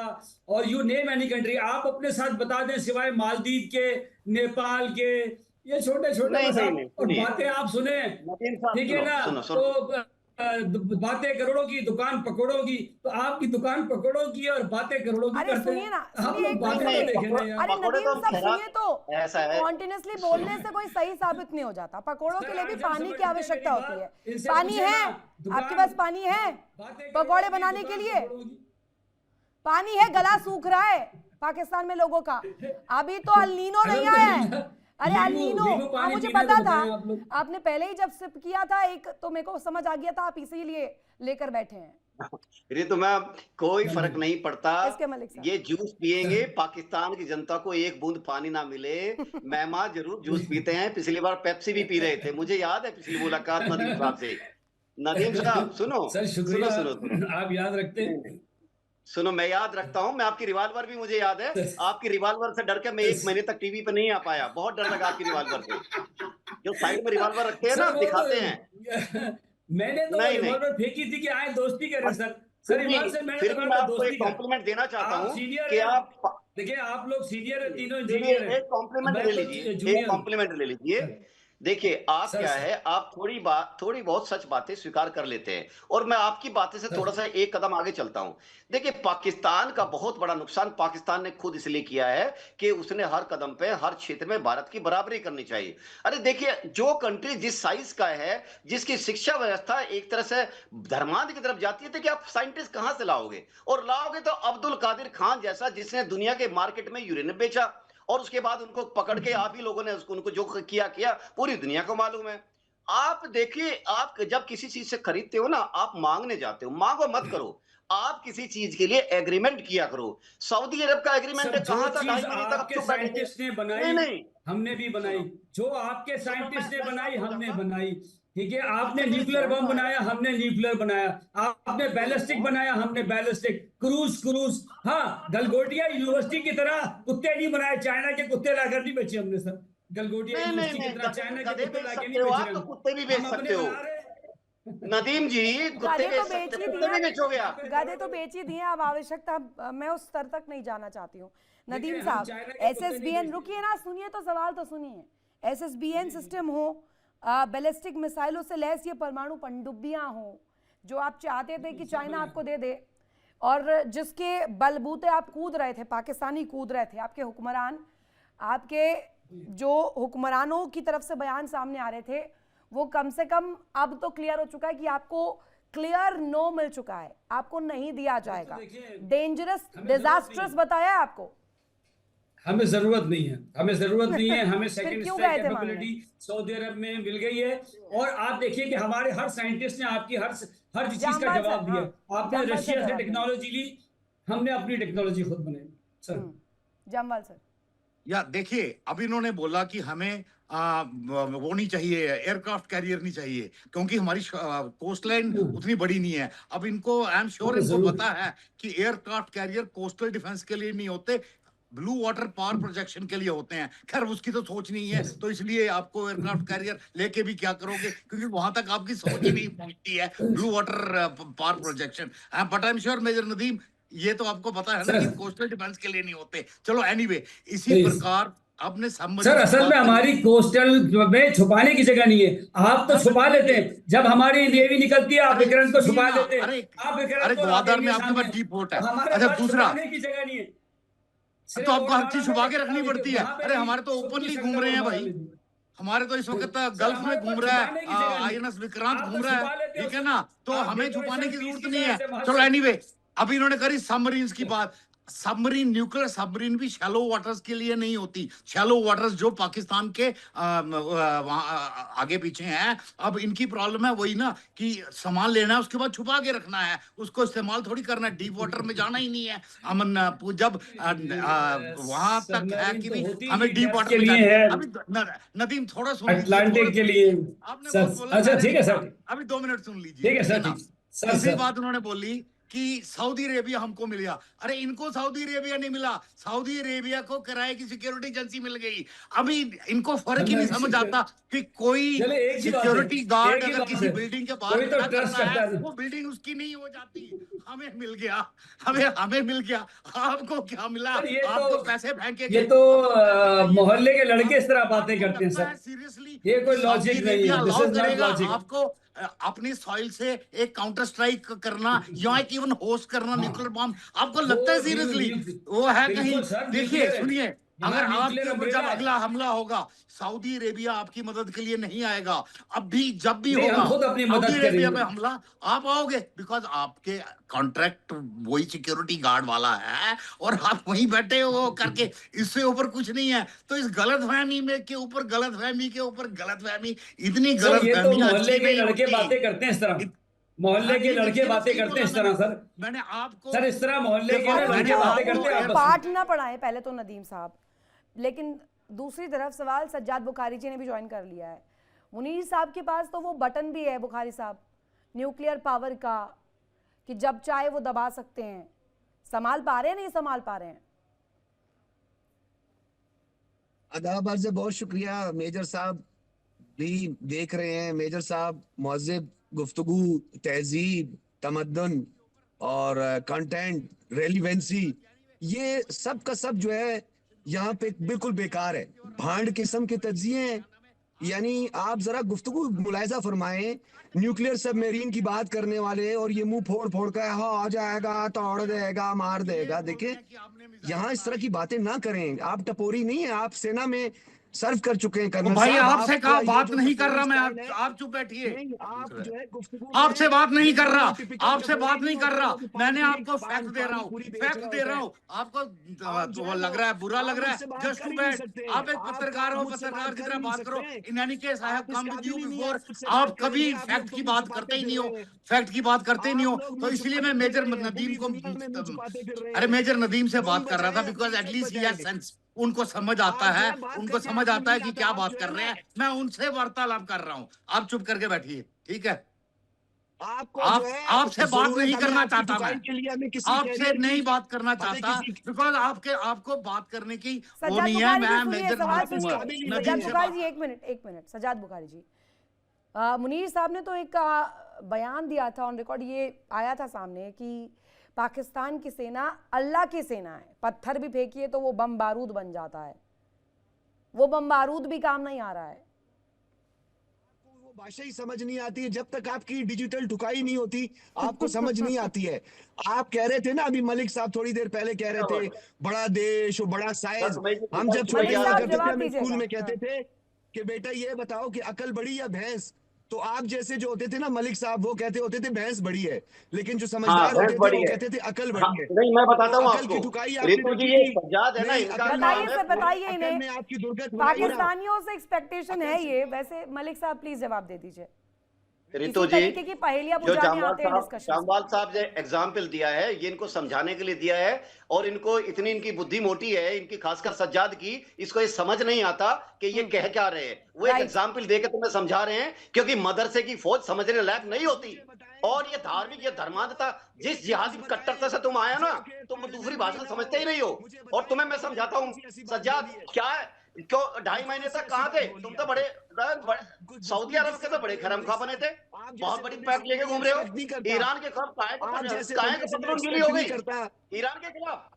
और यू नेम एनी कंट्री आप अपने साथ बता दें, सिवाय मालदीव के, नेपाल के, ये छोटे छोटे बातें आप सुने, ठीक है ना? तो बातें करोड़ों की, दुकान पकौड़ों की। तो आपकी दुकान पकौड़ों की और बातें करोड़ों की करते हैं। आप लोग बातें तो देखें यार। अरे नदीम साहब सुनिए, तो कॉन्टिन्यूसली बोलने से कोई सही साबित नहीं हो जाता। पकौड़ों के लिए भी पानी की आवश्यकता होती है। पानी है आपके पास? पानी है पकौड़े बनाने के लिए? पानी है, गला सूख रहा है पाकिस्तान में लोगों का। अभी तो अल नीनो नहीं आया है। अरे अल नीनो, मुझे पता था, आपने पहले ही जब सिप किया था एक, तो मेरे को समझ आ गया था आप इसीलिए लेकर बैठे हैं। ये तो मैं कोई फर्क नहीं पड़ता, ये जूस पिएंगे, पाकिस्तान की जनता को एक बूंद पानी ना मिले। मेहमान जरूर जूस पीते हैं, पिछली बार पेप्सी भी पी रहे थे, मुझे याद है पिछली मुलाकात नदीम साहब से। नदीम साहब सुनो सर, शुक्रिया, सुनो आप याद रखते हैं। सुनो, मैं याद रखता हूं, मैं आपकी रिवॉल्वर भी मुझे याद है। आपकी रिवॉल्वर से डर के मैं 1 महीने तक टीवी पे नहीं आ पाया, बहुत डर लगा आपकी रिवॉल्वर से। जो साइड में रिवॉल्वर रखते हैं ना, दिखाते हैं। मैंने तो रिवॉल्वर फेंकी थी कि आए दोस्ती करें सर। फिर भी मैं आपको एक कॉम्प्लीमेंट देना चाहता हूँ कि आप देखिए, आप लोग सीनियर है, तीनों इंजीनियर हैं। एक कॉम्प्लीमेंट ले लीजिए, एक कॉम्प्लीमेंट ले लीजिए। देखिए, आप सर क्या है, आप थोड़ी बहुत सच बातें स्वीकार कर लेते हैं और मैं आपकी बातें से थोड़ा-सा एक कदम आगे चलता हूँ। देखिए, पाकिस्तान का बहुत बड़ा नुकसान पाकिस्तान ने खुद इसलिए किया है कि उसने हर कदम पे, हर क्षेत्र में भारत की बराबरी करनी चाहिए। अरे देखिए, जो कंट्री जिस साइज़ का है, जिसकी शिक्षा व्यवस्था एक तरह से धर्मांध की तरफ जाती है, देखिए आप साइंटिस्ट कहाँ से लाओगे? और लाओगे तो अब्दुल कादिर खान जैसा, जिसने दुनिया के मार्केट में यूरेनियम बेचा और उसके बाद उनको पकड़ के आप ही लोगों ने उनको जो किया पूरी दुनिया को मालूम है। आप देखिए, आप जब किसी चीज से खरीदते हो ना, आप मांगने जाते हो, मांगो मत करो। आप किसी चीज के लिए एग्रीमेंट किया करो। सऊदी अरब का एग्रीमेंट सर, है, जो कहां था, चीज 2.5 महीने तक आप आपके चुप बैठे थे। साइंटिस्ट ने नहीं बनाई नहीं, हमने भी बनाई, सुनो जो आपके सुनो, साइंटिस्ट ने मैं बनाई शांत हो हमने जाऊंगा। बनाई। ठीक है, आपने आपसे मेरी न्यूक्लियर बम बोलना है। बनाया हमने न्यूक्लियर बनाया, आपने बैलिस्टिक बनाया हमने बैलिस्टिक, क्रूज। हाँ, गलगोटिया यूनिवर्सिटी की तरह कुत्ते नहीं बनाए, चाइना के कुत्ते लाकर नहीं बेचे हमने सर। गलगोटिया नहीं नहीं यूनिवर्सिटी की नहीं, तरह गधे चाइना के गधे कुत्ते बेच लाके सकते नहीं हो बेच आप, रहे तो हम। कुत्ते भी बेच हम सकते अपने हो। बना रहे हैं। नदीम जी, कुत्ते गधे तो बेच बेच सकते ही हो, दिए कुत्ते भी हैं, बेचोगे आप। गधे तो बेच ही दिए हैं। अब आवश्यकता, मैं उस स्तर तक नहीं जाना चाहती हूँ। देखिए, नदीम हम साहब, चाइना के कुत्ते नहीं एसएसबीएन, बेचते। रुकिए ना, सुनिए तो, सवाल तो सुनिए। एसएसबीएन सिस्टम हो, बैलिस्टिक मिसाइलों से लैस ये परमाणु पनडुब्बियां हो, जो आप चाहते थे कि चाइना आपको दे दे, और जिसके बलबूते आप कूद रहे थे, पाकिस्तानी कूद रहे थे, आपके हुक्मरान, आपके जो हुक्मरानों की तरफ से बयान सामने आ रहे थे, वो कम से कम अब तो क्लियर हो चुका है कि आपको क्लियर नो मिल चुका है, आपको नहीं दिया जाएगा। डेंजरस, डिजास्ट्रस बताया है आपको। हमें जरूरत नहीं है, हमें जरूरत नहीं है, हमें फिर सेकंड क्यों स्ट्राइक गए थे मांगने? कैपेबिलिटी सऊदी अरब में मिल गई है। और आप देखिए कि हमारे हर साइंटिस्ट ने आपकी हर चीज का जामवाल सर, जवाब दिया हाँ, है। आपने जामवाल सर रशिया से जवाब देंगे। टेक्नोलॉजी ली, हमने अपनी टेक्नोलॉजी खुद बनाई सर। जामवाल सर। या देखिए, अब इन्होंने बोला कि हमें वो नहीं चाहिए, एयरक्राफ्ट कैरियर नहीं चाहिए, क्योंकि हमारी कोस्ट लाइन उतनी बड़ी नहीं है। अब इनको, आई एम श्योर, इनको जरूर। पता है कि एयरक्राफ्ट कैरियर कोस्टल डिफेंस के लिए नहीं होते, ब्लू वाटर पावर प्रोजेक्शन के लिए होते हैं। खैर, उसकी तो सोच नहीं है, तो इसलिए आपको एयरक्राफ्ट कैरियर लेके भी क्या करोगे, क्योंकि वहां तक आपकी सोच ही नहीं पहुंचती है, blue water power projection. But I am sure major Nadeem, ये तो आपको पता है ना कि कोस्टल डिफेंस के लिए नहीं होते। चलो, एनीवे, इसी प्रकार आपने सर, सबमरीन की असल में बात करी। हमारी कोस्टल में छुपाने की जगह नहीं है। आप तो छुपा लेते हैं, जब हमारी नेवी निकलती है आप अरे विक्रांत को सुनिए छुपा ना, लेते हैं, अरे आप विक्रांत अरे को ग्वादर में रखेंगे आपके सामने। पास डी पोर्ट है। तो हमारे अच्छा, पास दूसरा, छुपाने की जगह नहीं है। तो सिर्फ आपको हर चीज ओडवाला छुपा में के रखनी पड़ती है। वहां पे अरे नहीं, हमारे तो खुद की ओपनली घूम शक्ल रहे हैं ओडवाला भाई। में दी। हमारे तो इस वक्त सर, गल्फ में हमारे घूम पास रहा है छुपाने की जगह नहीं। आईएनएस विक्रांत आप घूम तो रहा है, छुपा लेते हैं ठीक है उसे। ना, तो आप हमें छुपाने डेकोरेशन की पीस जरूरत की नहीं तरह है। से वहां चलो, से। एनीवे, अभी इन्होंने करी सबमरीन्स की बात। सबमरीन, न्यूक्लियर सबमरीन भी शैलो वाटर्स के लिए नहीं होती। शैलो वाटर्स जो पाकिस्तान के आगे पीछे हैं, अब इनकी प्रॉब्लम है वही ना, कि सामान लेना है, उसके बाद छुपा के रखना है, उसको इस्तेमाल थोड़ी करना है। डीप वाटर में जाना ही नहीं है। अमन, जब वहां तक है सबमरीन कि तो भी होती हमें नहीं, डीप डेप्थ वाटर के में लिए जाना है, है। अभी नदीम, थोड़ा सुन लीजिए, थोड़ा अटलांटिक के सुन लिए। लीजिए। आपने सर, बहुत बोला, अच्छा मैंने ठीक है सुना। सर, अभी 2 मिनट सुन लीजिए, ठीक है ठीक है सर, ना। ठीक सर। इसी सर, बात उन्होंने बोली कि सऊदी अरेबिया हमको मिल गया। अरे, इनको सऊदी अरेबिया नहीं मिला, सऊदी अरेबिया को किराए की सिक्योरिटी एजेंसी मिल गई। अभी इनको फर्क ही नहीं समझ आता कि कोई चले एक ही बात है, सिक्योरिटी गार्ड एक ही अगर बात किसी है, बिल्डिंग के बाहर कोई तो खड़ा ट्रस्ट करता है, करता है। वो बिल्डिंग उसकी नहीं हो जाती। हमें मिल गया, हमें मिल गया। आपको क्या मिला? सर, आप तो पैसे फेंके ये गए, तो आपको पैसे चाहिए थे। मोहल्ले के लड़के इस तरह बातें आपको करते हैं लगता सर। है सीरियसली ये कि कोई सऊदी लॉजिक नहीं अरेबिया है, दिस अलाउ इज नॉट करेगा लॉजिक। आपको अपनी सॉइल से एक काउंटर स्ट्राइक करना, या एक इवन होस्ट करना हाँ, न्यूक्लियर बॉम्ब? आपको वो लगता है सीरियसली वो है कहीं? बिल्कुल सर, देखिए, न्यूक्लियर है, सुनिए, अगर यहाँ आपके न्यूक्लियर ऊपर जब अम्ब्रेला है। अगला हमला होगा, सऊदी अरेबिया आपकी मदद के लिए नहीं आएगा। अब भी, जब भी नहीं, होगा हम खुद अपनी सऊदी मदद अरेबिया करेंगे। पे हमला, आप आओगे, बिकॉज आपके कॉन्ट्रैक्ट वही सिक्योरिटी गार्ड वाला है, और आप वहीं बैठे हो करके, इससे ऊपर कुछ नहीं है। तो इस गलतफहमी में के ऊपर गलतफहमी के ऊपर गलतफहमी, इतनी सर, ये तो गलतफहमियां मोहल्ले अच्छी के नहीं लड़के होती। बातें करते हैं इस तरह, मोहल्ले हाँ, के नहीं लड़के देखिए ना, बातें सही करते हैं बोला इस तरह सर। मैंने आपको, सर, इस तरह मोहल्ले के देखो, ना अरे मैंने लड़के उनको बातें आपको करते हैं उनको आपस में। पाठ ना पढ़ाएं पहले तो नदीम साहब। लेकिन दूसरी तरफ सवाल सज्जाद बुखारी जी ने भी ज्वाइन कर लिया है। मुनीर साहब के पास तो वो बटन भी है, बुखारी साहब, न्यूक्लियर पावर का, कि जब चाहे वो दबा सकते हैं। संभाल पा रहे हैं, नहीं संभाल पा रहे हैं? आदाब, अर्ज़ है, बहुत शुक्रिया। मेजर साहब भी देख रहे हैं। मेजर साहब मुहज़्ज़िब, गुफ्तगू, तहजीब, तमद्दुन और कंटेंट, रेलिवेंसी, ये सब का सब जो है यहाँ पे बिल्कुल बेकार है। भांड किस्म के तज्जिए हैं। यानी आप जरा गुफ्तगू मुलायजा फरमाएं, न्यूक्लियर सबमरीन की बात करने वाले और ये मुंह फोड़ फोड़ कर हाँ आ जाएगा, तोड़ देगा, मार देगा। देखिए यहाँ इस तरह की बातें ना करें, आप टपोरी नहीं है, आप सेना में सर्व कर चुके हैं तो कर्नल भाई साहब। आपसे आपका कहा ये बात जो नहीं कर टपोरी रहा मैं, स्टाइल है, आप चुप बैठिए। नहीं, आप जो है गुफ्तगू आपसे में बात नहीं ये कर जो रहा, टिपिकल आपसे टपोरी बात नहीं नहीं कर होता रहा, है जो मैंने पानी आपको फैक्ट दे रहा पानी हूँ, पूरी बेच फैक्ट रहा दे होता रहा है। हूँ आपको। आप जो वो है लग रहा है, बुरा आप लग रहा मुझसे है, बात जस्ट कर टू ही नहीं बैड। सकते, आप एक पत्रकार हो, मुझसे पत्रकार बात की कर तरह ही नहीं बात करो। सकते। In any case I have आप इस कम विद काबिल यू ही नहीं है बिफोर। आप मुझसे बात आप कभी करेंगे, आप लोग फैक्ट तो की मुंह बात छुपाते करते ही फिर नहीं रहे हो, हैं। फैक्ट की बात करते ही नहीं आप हो, लोग तो मुंह इसलिए छुपाते मैं फिर मेजर रहे हैं, नदीम पूरी को, दुनिया में मुंह छुपाते फिर रहे अरे हैं। मेजर नदीम से तुम बात कर रहा था, बचाए बिकॉज अपनी इज्जत एटलीस्ट ही हैज बचाए। सेंस। उनको समझ आता आप जो है, है बात उनको करना समझ आपको आता है नहीं कि आता, क्या आप बात जो कर है रहे ना, हैं। मैं उनसे वार्तालाप कर रहा हूँ, आप चुप करके बैठिए, ठीक है। आपको जो आप है आपसे बात जरूरत नहीं हमें करना आपकी चाहता मैं, टुकाई के लिए, हमें किसी आपसे कैरियर की, नहीं बात करना हमें चाहता, किसी बिकॉज आपको बात करने की वो सज्जाद नहीं है। बुखारी जी मैं सुनिए, मेजर सवाल आप इस सुनिए। काबिल ही नदीम सज्जाद नहीं से है। बुखारी बात। जी, एक मिनट सज्जाद बुखारी जी, मुनीर साहब ने तो एक बयान दिया था ऑन रिकॉर्ड, ये आया था सामने कि पाकिस्तान की सेना अल्लाह की सेना है, पत्थर भी फेंकिए तो वो बम बारूद बन जाता है, वो बम बारूद भी काम नहीं आ रहा है। वो भाषा ही समझ नहीं आती है, जब तक आपकी डिजिटल ठुकाई नहीं होती आपको समझ नहीं आती है। आप कह रहे थे ना अभी, मलिक साहब थोड़ी देर पहले कह रहे थे बड़ा देश और बड़ा साइज। 10 मई की हम जब 10 मई छोटे मलिक याद हुआ साहब करते थे, जवाब हमें स्कूल दीजिएगा। में कहते थे कि बेटा ये बताओ कि अकल बड़ी या भैंस। तो आप जैसे जो होते थे ना मलिक साहब, वो कहते होते थे भैंस बड़ी है, लेकिन जो हाँ, समझदार भैंस होते थे बड़ी वो है। कहते थे अकल हाँ, बड़ी है। नहीं मैं तो बताता हूँ अकल आपको, की ठुकाई आपकी रितु जी लगती ये थी। सज्जाद है ना, नहीं, इनका अकल में काम बताइए है सर, बताइए अकल इन्हें, में आपकी दुर्गत हो रही है ना। पाकिस्तानियों से एक्सपेक्टेशन है ये, वैसे मलिक साहब प्लीज जवाब दे दीजिए। रितु इसी जी तरीके की पहेलियां जो बुझाने आते हैं डिस्कशन। जामवाल साहब ने एग्जाम्पल दिया है, ये इनको समझाने के लिए दिया है, और इनको इतनी इनकी बुद्धि मोटी है, इनकी खासकर सज्जाद की, इसको ये समझ नहीं आता कि ये कह क्या रहे हैं। वो एक राइट। एग्जाम्पल देकर तुम्हें समझा रहे हैं, क्योंकि मदरसे की फौज समझने लायक नहीं होती। और ये धार्मिक, ये धर्मांधता, जिस जिहादी कट्टरता से तुम आया ना, तुम दूसरी भाषा समझते ही नहीं हो। और तुम्हें मैं समझाता हूँ सज्जाद, क्या है, क्यों 2.5 महीने तक कहाँ थे तुम? तो बड़े सऊदी अरब के तो बड़े खैरमखा बने थे, बहुत बड़ी पैक लेके घूम रहे हो। ईरान के खिलाफ काहे को पतलून गीली हो गई ईरान के खिलाफ?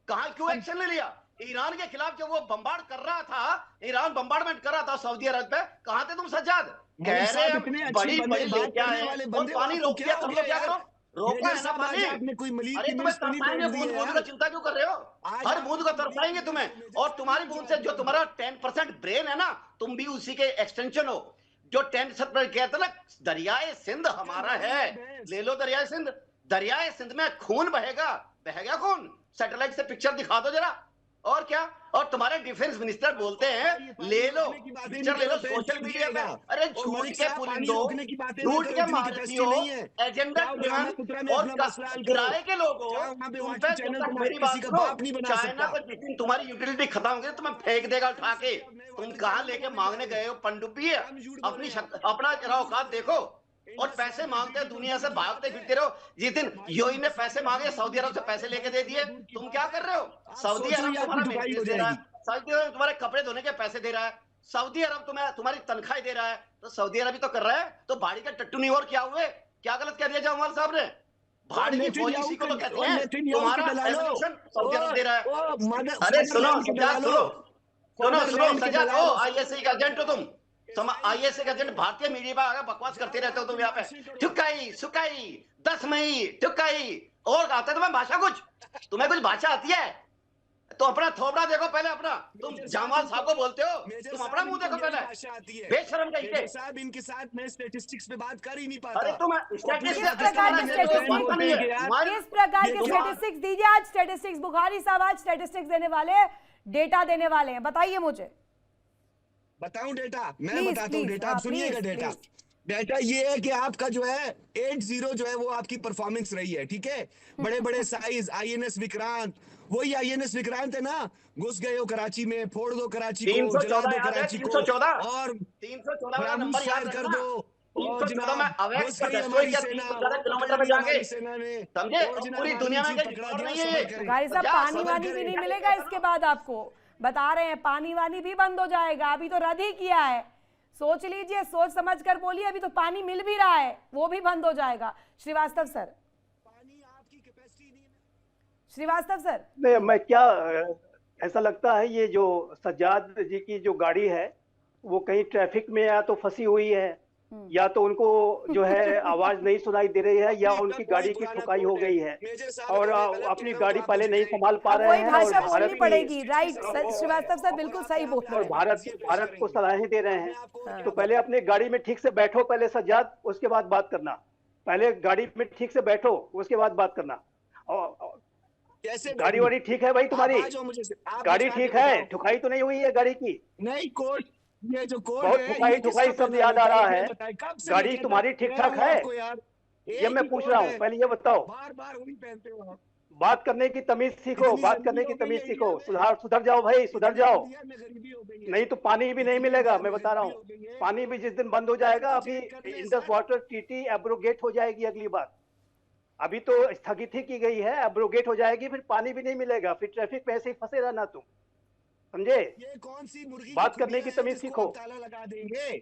कहा क्यों एक्शन ले लिया? ईरान के खिलाफ जब वो बम्बार्ड कर रहा था, ईरान बम्बार्डमेंट कर रहा था सऊदी अरब पे, कहां थे तुम सज्जाद? कह रहे हम बड़ी बड़ी लेके आए हैं और पानी रोक दिया, तुम लोग क्या करो? रोका है ना पानी। अरे तुम्हें तरसाएंगे बूंद बूंद का चिंता क्यों कर रहे हो? हर बूंद को तरसाएंगे तुम्हें, और तुम्हारी बूंद से जो तुम्हारा 10% ब्रेन है ना, तुम भी उसी के एक्सटेंशन हो। जो 10% कहते ना, दरियाए सिंध हमारा है, ले लो दरियाए सिंध। दरियाए सिंध में खून बहेगा, बह गया खून। सैटेलाइट से पिक्चर दिखा दो जरा। और क्या? और तुम्हारे डिफेंस मिनिस्टर बोलते हैं ले लो पिक्चर, ले लो सोशल मीडिया पे। अरे झूठ के पुलिंदो, झूठ के महारथियों, एजेंडा ड्रिवन और किराए के लोगों, तुम पे जब तक मेरी बात सुनो, चाइना को जिस दिन तुम्हारी यूटिलिटी खत्म होगी तुम्हें फेंक देगा उठा के। तुम कहां लेके मांगने गए हो? पनडुब्बी है? अपना जरा औकात देखो। और पैसे मांगते हैं, दुनिया से भागते फिरते रहो। जिस दिन यूएई ने पैसे मांगे, सऊदी अरब से पैसे लेके दे दिए, तुम क्या कर रहे हो? सऊदी अरब तुम्हारा मेंटेनेंस दे रहा है, सऊदी अरब तुम्हारे कपड़े धोने के पैसे दे रहा है, सऊदी अरब तुम्हारी तनख्वाह दे रहा है, तो सऊदी अरब ही तो कर रहा है। तो भाड़ी का टट्टू नहीं और क्या हुए? क्या गलत कह दिया जामवाल साहब ने? भाड़ी की फौज इसी को तो कहते हैं। तुम्हारा एमिनेशन सऊदी अरब दे रहा है। अरे सुनो सज्जाद, सुनो सज्जाद, ओ आईएसआई का एजेंट हो तुम। आईएसआई का एजेंट भारतीय मीडिया पर आगे बकवास करते रहते हो तुम यहाँ पे। ठुकाई सुकाई 10 मई ठुकाई, और आता है तुम्हें भाषा कुछ? तुम्हें कुछ भाषा आती है तो अपना थोपड़ा देखो पहले अपना। तुम जामवाल साहब को बोलते हो, तुम अपना मुंह देखो पहले, बेशरम कहीं के। साहब इनके साथ मैं स्टैटिस्टिक्स पे बात कर ही नहीं पाता। अरे तुम किस प्रकार के स्टैटिस्टिक्स दीजिए आज? स्टैटिस्टिक्स बुखारी साहब आज स्टैटिस्टिक्स देने वाले, डेटा देने वाले हैं, बताइए मुझे। बताऊं डेटा? मैं बताता हूँ डेटा, आप सुनिएगा डेटा। डेटा ये है कि आपका जो है 8-0 जो है वो आपकी परफॉर्मेंस रही है, ठीक है। बड़े बड़े साइज आईएनएस विक्रांत, वही आईएनएस विक्रांत है ना, घुस गए हो कराची में, फोड़ दो कराची को, जला दो कराची को, और 314 नंबर याद कर दो। और जनाब घुस गई हमारी सेना, किलोमीटर में जाके, समझे? पूरी दुनिया में नहीं है। बुखारी साहब पानी वानी भी नहीं मिलेगा इसके बाद आपको, बता रहे हैं पानी वानी भी बंद हो जाएगा। अभी तो रद्द ही किया है, सोच लीजिए, सोच समझ कर बोलिए। अभी तो पानी मिल भी रहा है, वो भी बंद हो जाएगा। Srivastava sir, Srivastava sir. नहीं, मैं क्या, ऐसा लगता है ये जो सज्जाद जी की जो गाड़ी है वो कहीं ट्रैफिक में या तो फंसी हुई है, या तो उनको जो है आवाज नहीं सुनाई दे रही है, या उनकी गाड़ी की ठुकाई हो गई है और अपनी गाड़ी पहले नहीं संभाल पा अब रहे वही हैं, भाषा और बोलनी भारत पड़ेगी, की राइट? श्रीवास्तव सर बिल्कुल सही बोल रहे और हैं। भारत को सलाहें दे रहे हैं। तो पहले अपनी गाड़ी में ठीक से बैठो पहले सज्जाद, उसके बाद बात करना। पहले गाड़ी में ठीक से बैठो, उसके बाद बात करना। और कैसे गाड़ी वाड़ी ठीक है भाई तुम्हारी? आप आ जाओ मुझे आप गाड़ी दिखा के ठीक है? बताओ। ठुकाई तो नहीं हुई है गाड़ी की? नहीं कोड, ये जो कोड बहुत है ठुकाई ये ठुकाई किसका सब पता याद आ लगता रहा है? है। ये बताइए, कब से गाड़ी मैं कहता तुम्हारी ठीक कह ठाक रहा हूं है? आपको यार, ये एक मैं ही पूछ कोड रहा हूँ, है, पहले ये बताओ। बार बार वही पहनते हो आप। बात करने की तमीज सीखो, इतनी बात जल्दी करने हो की गई तमीज है सीखो। इंडिया में, सुधर जाओ भाई, सुधर इतनी जाओ। इंडिया में गरीबी हो गई है, नहीं तो पानी भी नहीं इतनी मिलेगा, इंडिया मैं में बता रहा गरीबी हूँ। हो गई है। पानी भी जिस दिन बंद हो जाएगा, तो अभी चेक कर ले Indus sir. Water treaty abrogate हो जाएगी अगली बार। अभी तो स्थगित ही की गई है, एब्रोगेट हो जाएगी, फिर पानी भी नहीं मिलेगा, फिर ट्रैफिक में ऐसे ही फंसे रहना तुम, समझे? ये कौन सी मुर्गी की बात करने खुटिया की है तमीज जिसको सीखो आप ताला लगा देंगे?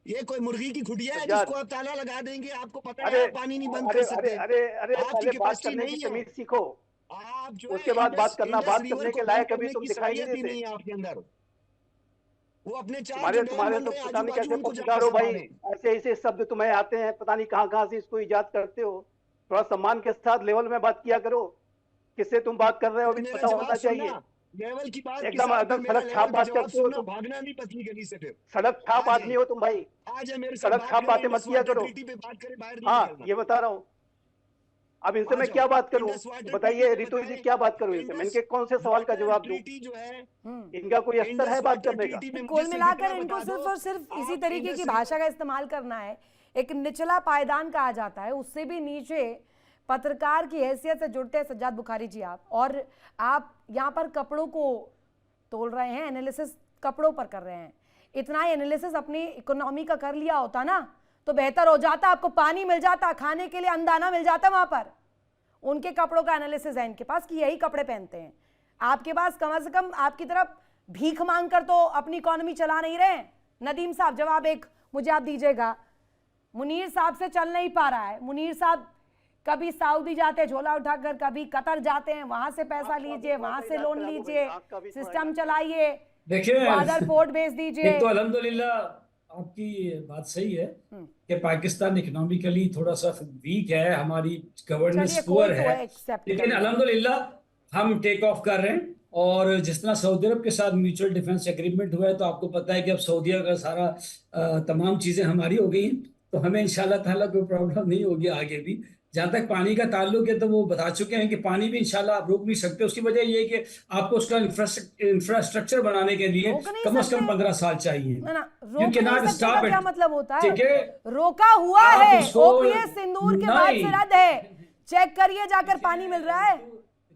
ये कोई मुर्गी की खुटिया है सज्जाद। जिसको आप ताला लगा देंगे? आपको पता है अरे आप पानी नहीं बंद अरे कर अरे सकते, अरे अरे आपकी पहले बात कैपेसिटी करने की नहीं है। तमीज सीखो, आप जो उसके है बाद बात इंडस करना। इंडस बात रिवर करने को के बंद लायक अभी करने तुम की दिखाई नहीं सलाहियत ही देते। नहीं है आपके अंदर। वो अपने 4 तुम्हारे जो डैम तुम्हारे बन तो रहे हैं पता आजू नहीं बाजू कैसे उनको पत्रकार जाके हो भाई, संभालें। ऐसे ऐसे शब्द तुम्हें आते हैं, पता नहीं कहाँ से इसको इजाद करते हो। थोड़ा सम्मान के साथ लेवल में बात किया करो। किससे तुम बात कर रहे हो फिर अभी मेरा पता जवाब होना चाहिए। सुनना, लेवल की बात के एकदम साथ, फिर एकदम मेरा सड़क छाप लेवल पे बात जवाब करते हो सुनना, तुम। भागना नहीं पतली गली से। फिर सड़क छाप आ आदमी हो तुम भाई, आ जाए मेरे साथ सड़क बात छाप करें, बातें मत इंडस किया वाटर करो। ट्रीटी पे बात करें, बाहर नहीं हाँ निकलना। ये बता रहा हूँ। अब इनसे आ मैं जाओ, क्या बात करूं? इंडस वाटर ट्रीटी बताइए पे रितु जी, बताएं। क्या बात करूं इनसे? मैं इंडस इनके कौन से सवाल का वाटर जवाब दूं? ट्रीटी जो है, इनका कोई स्तर है इंडस बात वाटर करने का? ट्रीटी में कुल मुझे मिलाकर सिर्फ इनको बता सिर्फ दो, और सिर्फ इसी आप तरीके इंडस की रिवर भाषा का इस्तेमाल करना है। एक निचला पायदान कहा जाता है, उससे भी नीचे पत्रकार की हैसियत से जुड़ते हैं सज्जाद बुखारी जी और आप यहाँ पर कपड़ों को तोल रहे हैं, एनालिसिस कपड़ों पर कर रहे हैं। इतना ही एनालिसिस अपनी इकोनॉमी का कर लिया होता ना तो बेहतर हो जाता, आपको पानी मिल जाता, खाने के लिए अंदाना मिल जाता। वहां पर उनके कपड़ों का एनालिसिस है इनके पास कि यही कपड़े पहनते हैं। आपके पास कम से कम आपकी तरफ भीख मांग कर तो अपनी इकोनॉमी चला नहीं रहे। नदीम साहब जवाब एक मुझे आप दीजिएगा, मुनीर साहब से चल नहीं पा रहा है। मुनीर साहब कभी सऊदी जाते झोला उठाकर, कभी कतर जाते हैं, वहां से पैसा लीजिए, वहां से लोन लीजिए, सिस्टम चलाइए, देखिए वादर पोर्ट भेज दीजिए। एक तो अल्हम्दुलिल्लाह आपकी बात सही है कि पाकिस्तान इकोनॉमिकली थोड़ा सा वीक है, हमारी गवर्नेंस चलिए, पुअर कोई तो है, है, accept लेकिन करिए। अल्हम्दुलिल्लाह हम टेक ऑफ कर रहे हैं। और जिस तरह सऊदी अरब के साथ म्यूचुअल डिफेंस एग्रीमेंट हुआ है, तो आपको पता है कि अब सऊदी का सारा तमाम चीज़ें हमारी हो गई हैं, तो हमें इंशाल्लाह ताला कोई प्रॉब्लम नहीं होगी आगे भी। जहाँ तक पानी का ताल्लुक है तो वो बता चुके हैं कि पानी भी इंशाल्लाह आप रोक नहीं सकते। उसकी वजह ये है कि आपको उसका इंफ्रास्ट्रक्चर बनाने के लिए रोक नहीं कम से कम सकते। 15 साल चाहिए। ना You रोक cannot नहीं सकते stop का it. क्या मतलब होता है? ठीक है, रोका हुआ आप है, उसको ओपीएस सिंदूर के बाद नहीं। से रद्द है, चेक करिए जाकर, पानी मिल रहा है।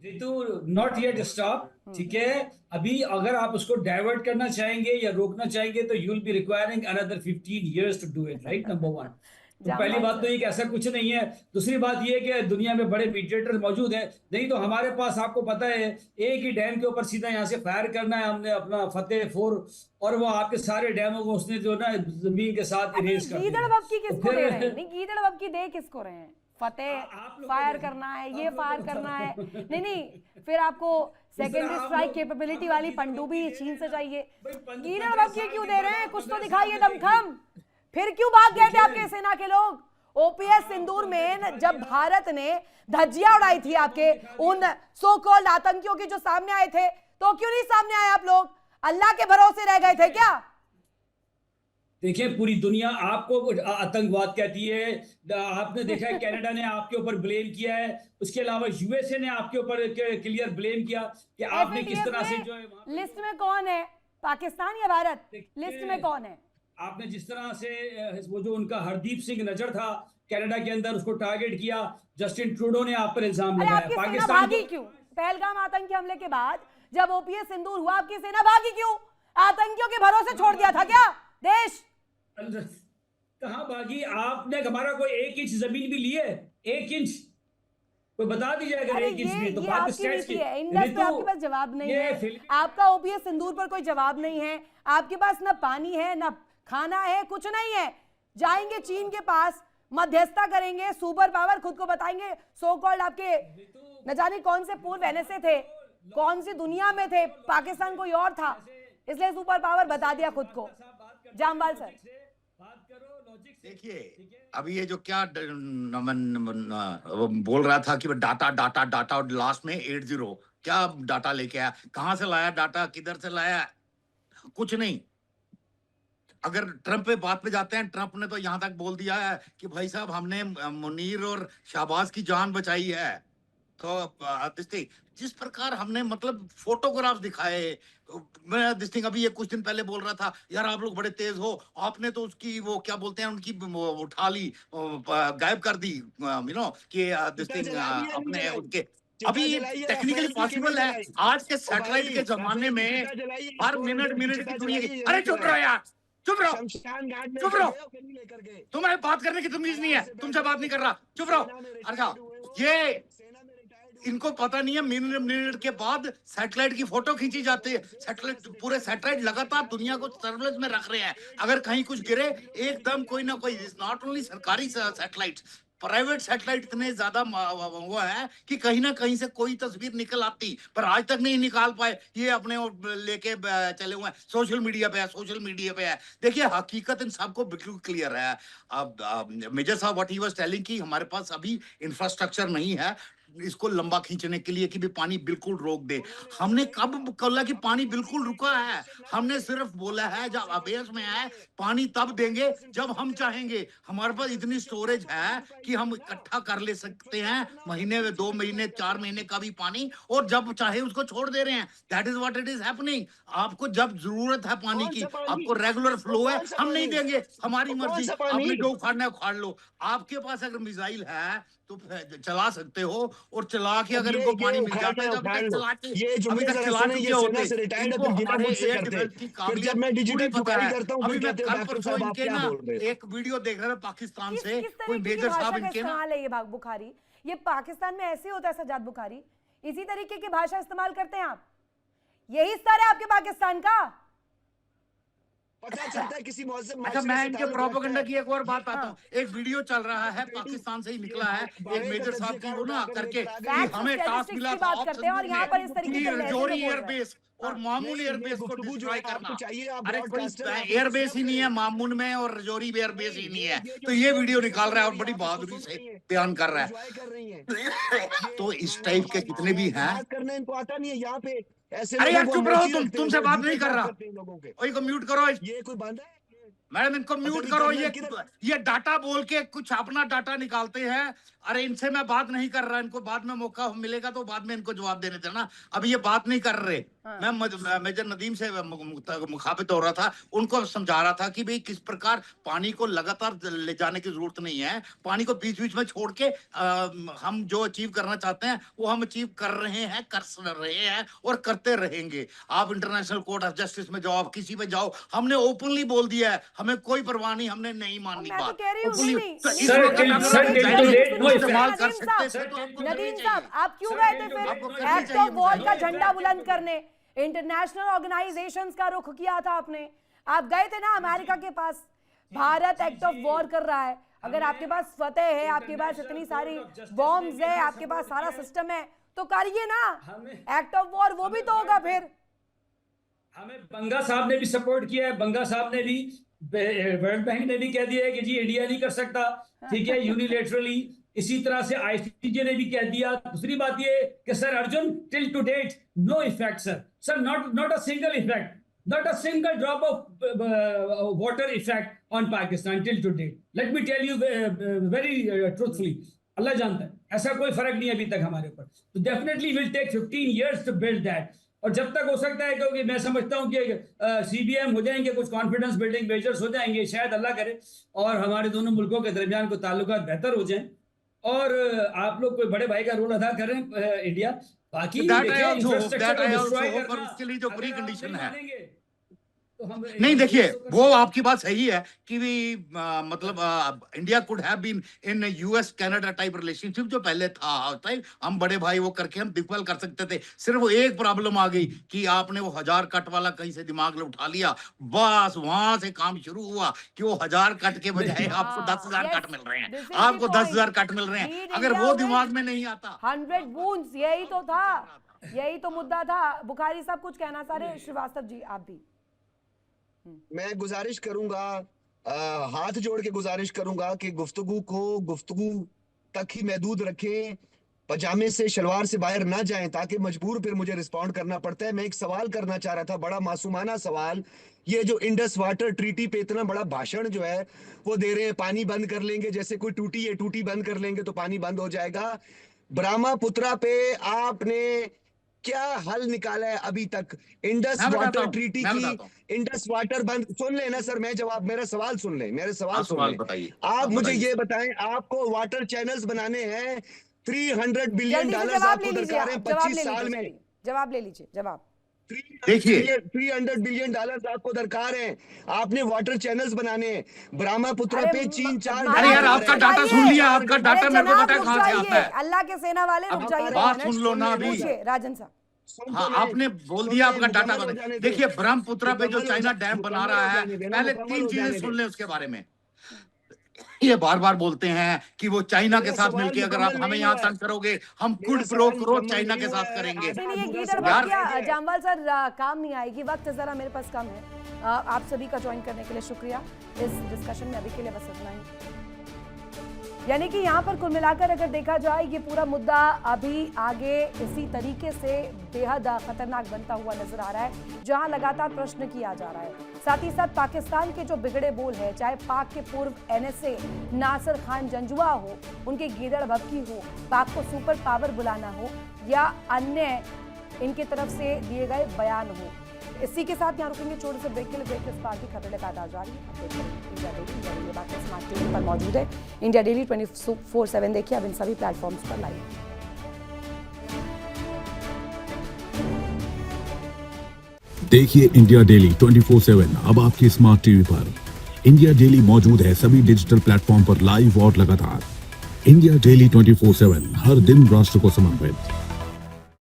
रितु नॉट येट स्टॉप, ठीक है। अभी अगर आप उसको डाइवर्ट करना चाहेंगे या रोकना चाहेंगे तो you will be requiring another 15 years to do it, right? Number 1। तो पहली बात तो ये कि ऐसा कुछ नहीं है। दूसरी बात ये कि दुनिया में बड़े मीडिएटर मौजूद हैं, नहीं तो हमारे पास आपको पता है एक ही डैम के ऊपर सीधा यहाँ से फायर करना है हमने अपना फतेह 4, और वो आपके सारे डैमों को उसने जो ना जमीन के साथ इरेज कर गीदड़ दिया। बबकी किसको दे रहे हैं? नहीं, गीदड़ बबकी दे किसको रहे हैं? फतेह आप लोगों फायर को- करना है, आप ये लोगों फायर को- करना है। नहीं, फिर आपको सेकेंडरी आप स्ट्राइक लोग- कैपेबिलिटी आप वाली लोग पनडुब्बी गीदड़ चीन से चाहिए। भाई, गीदड़ 15 बबकी साल क्यों की दे रहे बात, हैं? कुछ तो 15 दिखाइए साल दमखम। फिर क्यों भाग गए थे देखिए। आपके सेना के लोग? ओपीएस सिंदूर में जब भारत ने धज्जियां उड़ाई थी आपके उन सो कॉल्ड आतंकियों की जो सामने आए थे, तो क्यों नहीं सामने आए आप लोग? अल्लाह के भरोसे रह गए थे क्या? देखिए पूरी दुनिया आपको आतंकवाद कहती है। आपने देखा है कनाडा ने आपके ऊपर ब्लेम किया है, उसके अलावा यूएसए ने आपके ऊपर क्लियर ब्लेम किया कि आपने किस तरह से जो है लिस्ट में कौन है? पाकिस्तान या भारत? देखिए, लिस्ट में कौन है? आपने जिस तरह से वो जो उनका हरदीप सिंह नजर था कनाडा के अंदर, उसको टारगेट किया। जस्टिन ट्रूडो ने आप पर इल्जाम अरे लगाया। आपकी सेना पाकिस्तान भागी को- क्यों? पहलगाम आतंकी हमले के बाद जब ओपीएस सिंदूर हुआ, आपकी सेना भागी क्यों? आतंकियों के भरोसे छोड़ दिया था क्या देश? कहां भागी? आपने हमारा कोई 1 इंच जमीन भी ली है? 1 इंच कोई बता दीजिए अगर अरे 1 इंच भी, तो ये बात आपकी स्टेट्स नीति की। है। इंडस पे रितु, आपके पास जवाब नहीं ये है। फिल्मी- आपका ओपीएस सिंदूर पर कोई जवाब नहीं है। आपके पास ना पानी है, ना खाना है, कुछ नहीं है। जाएंगे चीन के पास, मध्यस्थता करेंगे, सुपर पावर खुद को बताएंगे, सो कॉल्ड आपके न जाने कौन से पूर्व एनएसए थे, कौन सी दुनिया में थे, पाकिस्तान कोई और था, इसलिए सुपर पावर बता दिया खुद को। जामवाल सर। बात करो लॉजिक से। देखिए, ठीक है? अभी ये जो क्या वो बोल रहा था कि डाटा डाटा डाटा और लास्ट में 80 क्या डाटा लेके आया, कहां से लाया डाटा, किधर से लाया, कुछ नहीं। अगर ट्रंप पे बात पे जाते हैं, ट्रंप ने तो यहां तक बोल दिया है कि भाई साहब हमने मुनीर और शाहबाज की जान बचाई है। तो जिस प्रकार हमने मतलब फोटोग्राफ्स दिखाए, मैं अभी ये कुछ दिन पहले बोल रहा था यार आप लोग बड़े तेज हो, आपने तो उसकी वो क्या बोलते हैं उनकी वो उठा ली, गायब कर दी, कि अपने उनके अभी टेक्निकली पॉसिबल है आज के सैटेलाइट के जमाने में हर मिनट मिनट की दुनिया की। अरे चुप रहो यार, चुप रहो, शमशान घाट में चुप रहो, लेकर गए। तुम्हें बात करने की तमीज नहीं है, तुमसे बात नहीं कर रहा, चुप रहो। अच्छा, ये इनको पता नहीं है मिनट मिनट के बाद सैटेलाइट की फोटो खींची जाती है। सैटेलाइट पूरे सैटेलाइट लगातार दुनिया को सर्वेलेंस में रख रहे हैं। अगर कहीं कुछ गिरे एकदम कोई ना कोई, नॉट ओनली सरकारी सैटेलाइट, प्राइवेट सैटेलाइट इतने ज्यादा हुआ है कि कहीं ना कहीं से कोई तस्वीर निकल आती, पर आज तक नहीं निकाल पाए। ये अपने लेके चले हुए हैं, सोशल मीडिया पे है, सोशल मीडिया पे है। देखिए हकीकत इन सबको बिल्कुल क्लियर है। अब मेजर साहब व्हाट ही वाज टेलिंग कि हमारे पास अभी इंफ्रास्ट्रक्चर नहीं है इसको लंबा खींचने के लिए कि भी पानी बिल्कुल रोक दे। हमने कब बोला कि पानी बिल्कुल रुका है? हमने सिर्फ बोला है जब अभ्यास में है पानी तब देंगे जब हम चाहेंगे। हमारे पास इतनी स्टोरेज है कि हम इकट्ठा कर ले सकते हैं महीने में 2 महीने 4 महीने का भी पानी, और जब चाहे उसको छोड़ दे रहे हैं। That is what it is happening. आपको जब जरूरत है पानी की, आपको रेगुलर फ्लो है, हम नहीं देंगे, हमारी मर्जी। आपने जो उखाड़ना है उखाड़ लो। आपके पास अगर मिसाइल है तो चला सकते हो, और चला के अगर इनको पानी मिल जाता है जब तक चला के अभी तक चला चुके होते। इनको हमारे एयर डिफेंस की काबिलियत पूरी पता है। अभी मैं कल परसों इनके ना एक वीडियो देख रहा था पाकिस्तान से, किस कोई तरीके की मेजर भाषा साहब का इनके ना, इस्तेमाल है ये बुखारी? ये पाकिस्तान में ऐसे होता है सजाद बुखारी? इसी तरीके की भाषा इस्तेमाल करते हैं आप? यही स्तर है आपके पाकिस्तान का? पता चलता है किसी मौसम। अच्छा मैं इनके प्रोपेगेंडा की एक और बात आता हूँ। एक वीडियो चल रहा है पाकिस्तान से ही निकला है, एक मेजर साहब की वो ना करके कि हमें टास्क मिला था बात करते हैं और यहाँ पर इस तरीके के रजौरी एयरबेस और मामूल एयरबेस को डिस्ट्रॉय करना। अरे कोई एयरबेस ही नहीं है मामून में, और रजौरी एयरबेस ही नहीं है, तो ये वीडियो निकाल रहा है और बड़ी बहादुरी से बयान कर रहा है। तो इस टाइप के जितने भी हैं, करना इनको आता नहीं है यहाँ पे ऐसे। अरे यार चुप रहो, तुमसे बात नहीं कर रहा, को म्यूट करो। ये कोई बंदा है मैडम इनको म्यूट करो। ये डाटा बोल के कुछ अपना डाटा निकालते हैं। अरे इनसे मैं बात नहीं कर रहा, इनको बाद में मौका मिलेगा तो बाद में इनको जवाब देने देना, अभी ये बात नहीं कर रहे। मैं मेजर नदीम से मुखातिब हो रहा था, उनको समझा रहा था कि भाई किस प्रकार पानी को लगातार ले जाने की जरूरत नहीं है। पानी को बीच बीच में छोड़ के हम जो अचीव करना चाहते हैं वो हम अचीव कर रहे हैं और करते रहेंगे। आप इंटरनेशनल कोर्ट ऑफ जस्टिस में जाओ, आप किसी पे जाओ, हमने ओपनली बोल दिया है, हमें कोई परवाह नहीं, हमने नहीं माननी बात। नदीम साहब आप क्यों गए थे फिर एक्ट ऑफ वॉर का झंडा बुलंद करने? इंटरनेशनल ऑर्गेनाइजेशंस का रुख किया था आपने, आप गए थे ना अमेरिका के पास। भारत एक्ट ऑफ वॉर कर रहा है, अगर आपके पास फतेह है, आपके पास इतनी सारी बॉम्ब्स है, आपके पास सारा सिस्टम है, तो करिए ना एक्ट ऑफ वॉर, वो भी तो होगा फिर। हमें बंगा साहब ने भी सपोर्ट किया है, बंगा साहब ने भी, वर्ल्ड बैंक ने भी कह दिया है कि जी इंडिया नहीं कर सकता, ठीक है, यूनिलेटरली। इसी तरह से आईसीजे ने भी कह दिया। दूसरी बात ये कि sir Arjun, till to date no effect sir, not a single effect, not a single drop of water effect on Pakistan till today. Let me tell you very truthfully, Allah जानता है ऐसा कोई फर्क नहीं अभी तक हमारे ऊपर। तो definitely will take 15 years to build that। और जब तक हो सकता है, क्योंकि मैं समझता हूँ कि CBM हो जाएंगे, कुछ कॉन्फिडेंस बिल्डिंग मेजर्स हो जाएंगे, शायद अल्लाह करे, और हमारे दोनों मुल्कों के दरमियान को ताल्लुकात बेहतर हो जाएं, और आप लोग कोई बड़े भाई का रोल अदा करें इंडिया। बाकी उसके लिए जो प्री कंडीशन है नहीं, देखिए वो आपकी बात सही है कि भी मतलब India could have been in US Canada type relationship जो पहले था, हम बड़े भाई वो करके हम डिफल कर सकते थे। सिर्फ वो एक प्रॉब्लम आ गई कि आपने वो 1000 कट वाला कहीं से दिमाग में उठा लिया, बस वहां से काम शुरू हुआ कि वो 1000 कट के बजाय आपको 10,000 कट मिल रहे हैं, आपको 10,000 कट मिल रहे हैं। अगर वो दिमाग में नहीं आता 100 बूंद, यही तो था, यही तो मुद्दा था। बुखारी साहब कुछ कहना चाह रहे, श्रीवास्तव जी आप भी। मैं गुजारिश करूंगा, हाथ जोड़ के गुजारिश करूंगा कि गुफ्तगू तक ही महदूद रखें, पजामे से शलवार से बाहर ना जाएं, ताकि मजबूर फिर मुझे रिस्पॉन्ड करना पड़ता है। मैं एक सवाल करना चाह रहा था, बड़ा मासूमाना सवाल। ये जो इंडस वाटर ट्रीटी पे इतना बड़ा भाषण जो है वो दे रहे हैं, पानी बंद कर लेंगे, जैसे कोई टूटी है, टूटी बंद कर लेंगे तो पानी बंद हो जाएगा। ब्रह्मपुत्रा पे आपने क्या हल निकाला है अभी तक? इंडस मैं बताता वाटर हूं, ट्रीटी मैं की, बताता हूं। इंडस वाटर बंद, सुन लेना सर, मैं जवाब, मेरा सवाल सुन ले, मेरे सवाल हाँ, सुन सवाल ले। बताइए, आप आप मुझे बताइए। ये बताएं, आपको वाटर चैनल्स बनाने हैं, 300 बिलियन जल्दी से डॉलर्स जवाब ले आपको लीजिए, दरकार है आप जवाब 25 ले साल लीजिए, में। जल्दी जवाब ले लीजिए, जवाब। देखिए। 300 बिलियन डॉलर्स आपको दरकार है, आपने वाटर चैनल्स बनाने हैं। ब्रह्मपुत्रा अरे पे चीन 4 अरे यार, महाराज, आपका रुक डाटा सुन जाइए। लिया, आपका अरे डाटा मेरे को जनाब पता है रुक कहाँ से जाइए, आता है। अल्लाह के सेना वाले रुक अब जाइए, बात 2 मिनट। सुन लो ना अभी। पूछिए राजन साहब। हाँ, आपने बोल दिया आपका डाटा कौन है। देखिए, ब्रह्मपुत्रा पे जो चाइना डैम बना रहा है, पहले 3 चीजें सुन ले उसके बारे में। ये बार बार बोलते हैं कि वो चाइना के साथ मिलके अगर आप हमें यहाँ तंग करोगे, हम कुड प्रो करो चाइना के साथ करेंगे। नहीं ये गीदड़ बात क्या जामवाल सर, काम नहीं आएगी, वक्त जरा मेरे पास कम है। आप सभी का ज्वाइन करने के लिए शुक्रिया। इस डिस्कशन में अभी के लिए बस इतना ही। यानी कि यहाँ पर कुल मिलाकर अगर देखा जाए, ये पूरा मुद्दा अभी आगे इसी तरीके से बेहद खतरनाक बनता हुआ नजर आ रहा है, जहां लगातार प्रश्न किया जा रहा है। साथ ही साथ पाकिस्तान के जो बिगड़े बोल है, चाहे पाक के पूर्व NSA नासिर खान जंजुआ हो, उनके गीदड़ भभकी हो, पाक को सुपर पावर बुलाना हो, या अन्य इनकी तरफ से दिए गए बयान हो। इसी के साथ यहाँ रुकेंगे, छोटे से ब्रेक के लिए। ब्रेक के बाद भी खबरें लगातार जारी। इंडिया डेली बाकी स्मार्ट टीवी पर मौजूद है। इंडिया डेली 24/7 देखिए अब इन सभी प्लेटफॉर्म्स पर लाइव। देखिए इंडिया डेली 24/7 अब आपकी स्मार्ट टीवी पर। इंडिया डेली मौजूद है सभी डिजिटल प्लेटफॉर्म पर लाइव और लगातार। इंडिया डेली 24/7 हर दिन राष्ट्र को समर्पित।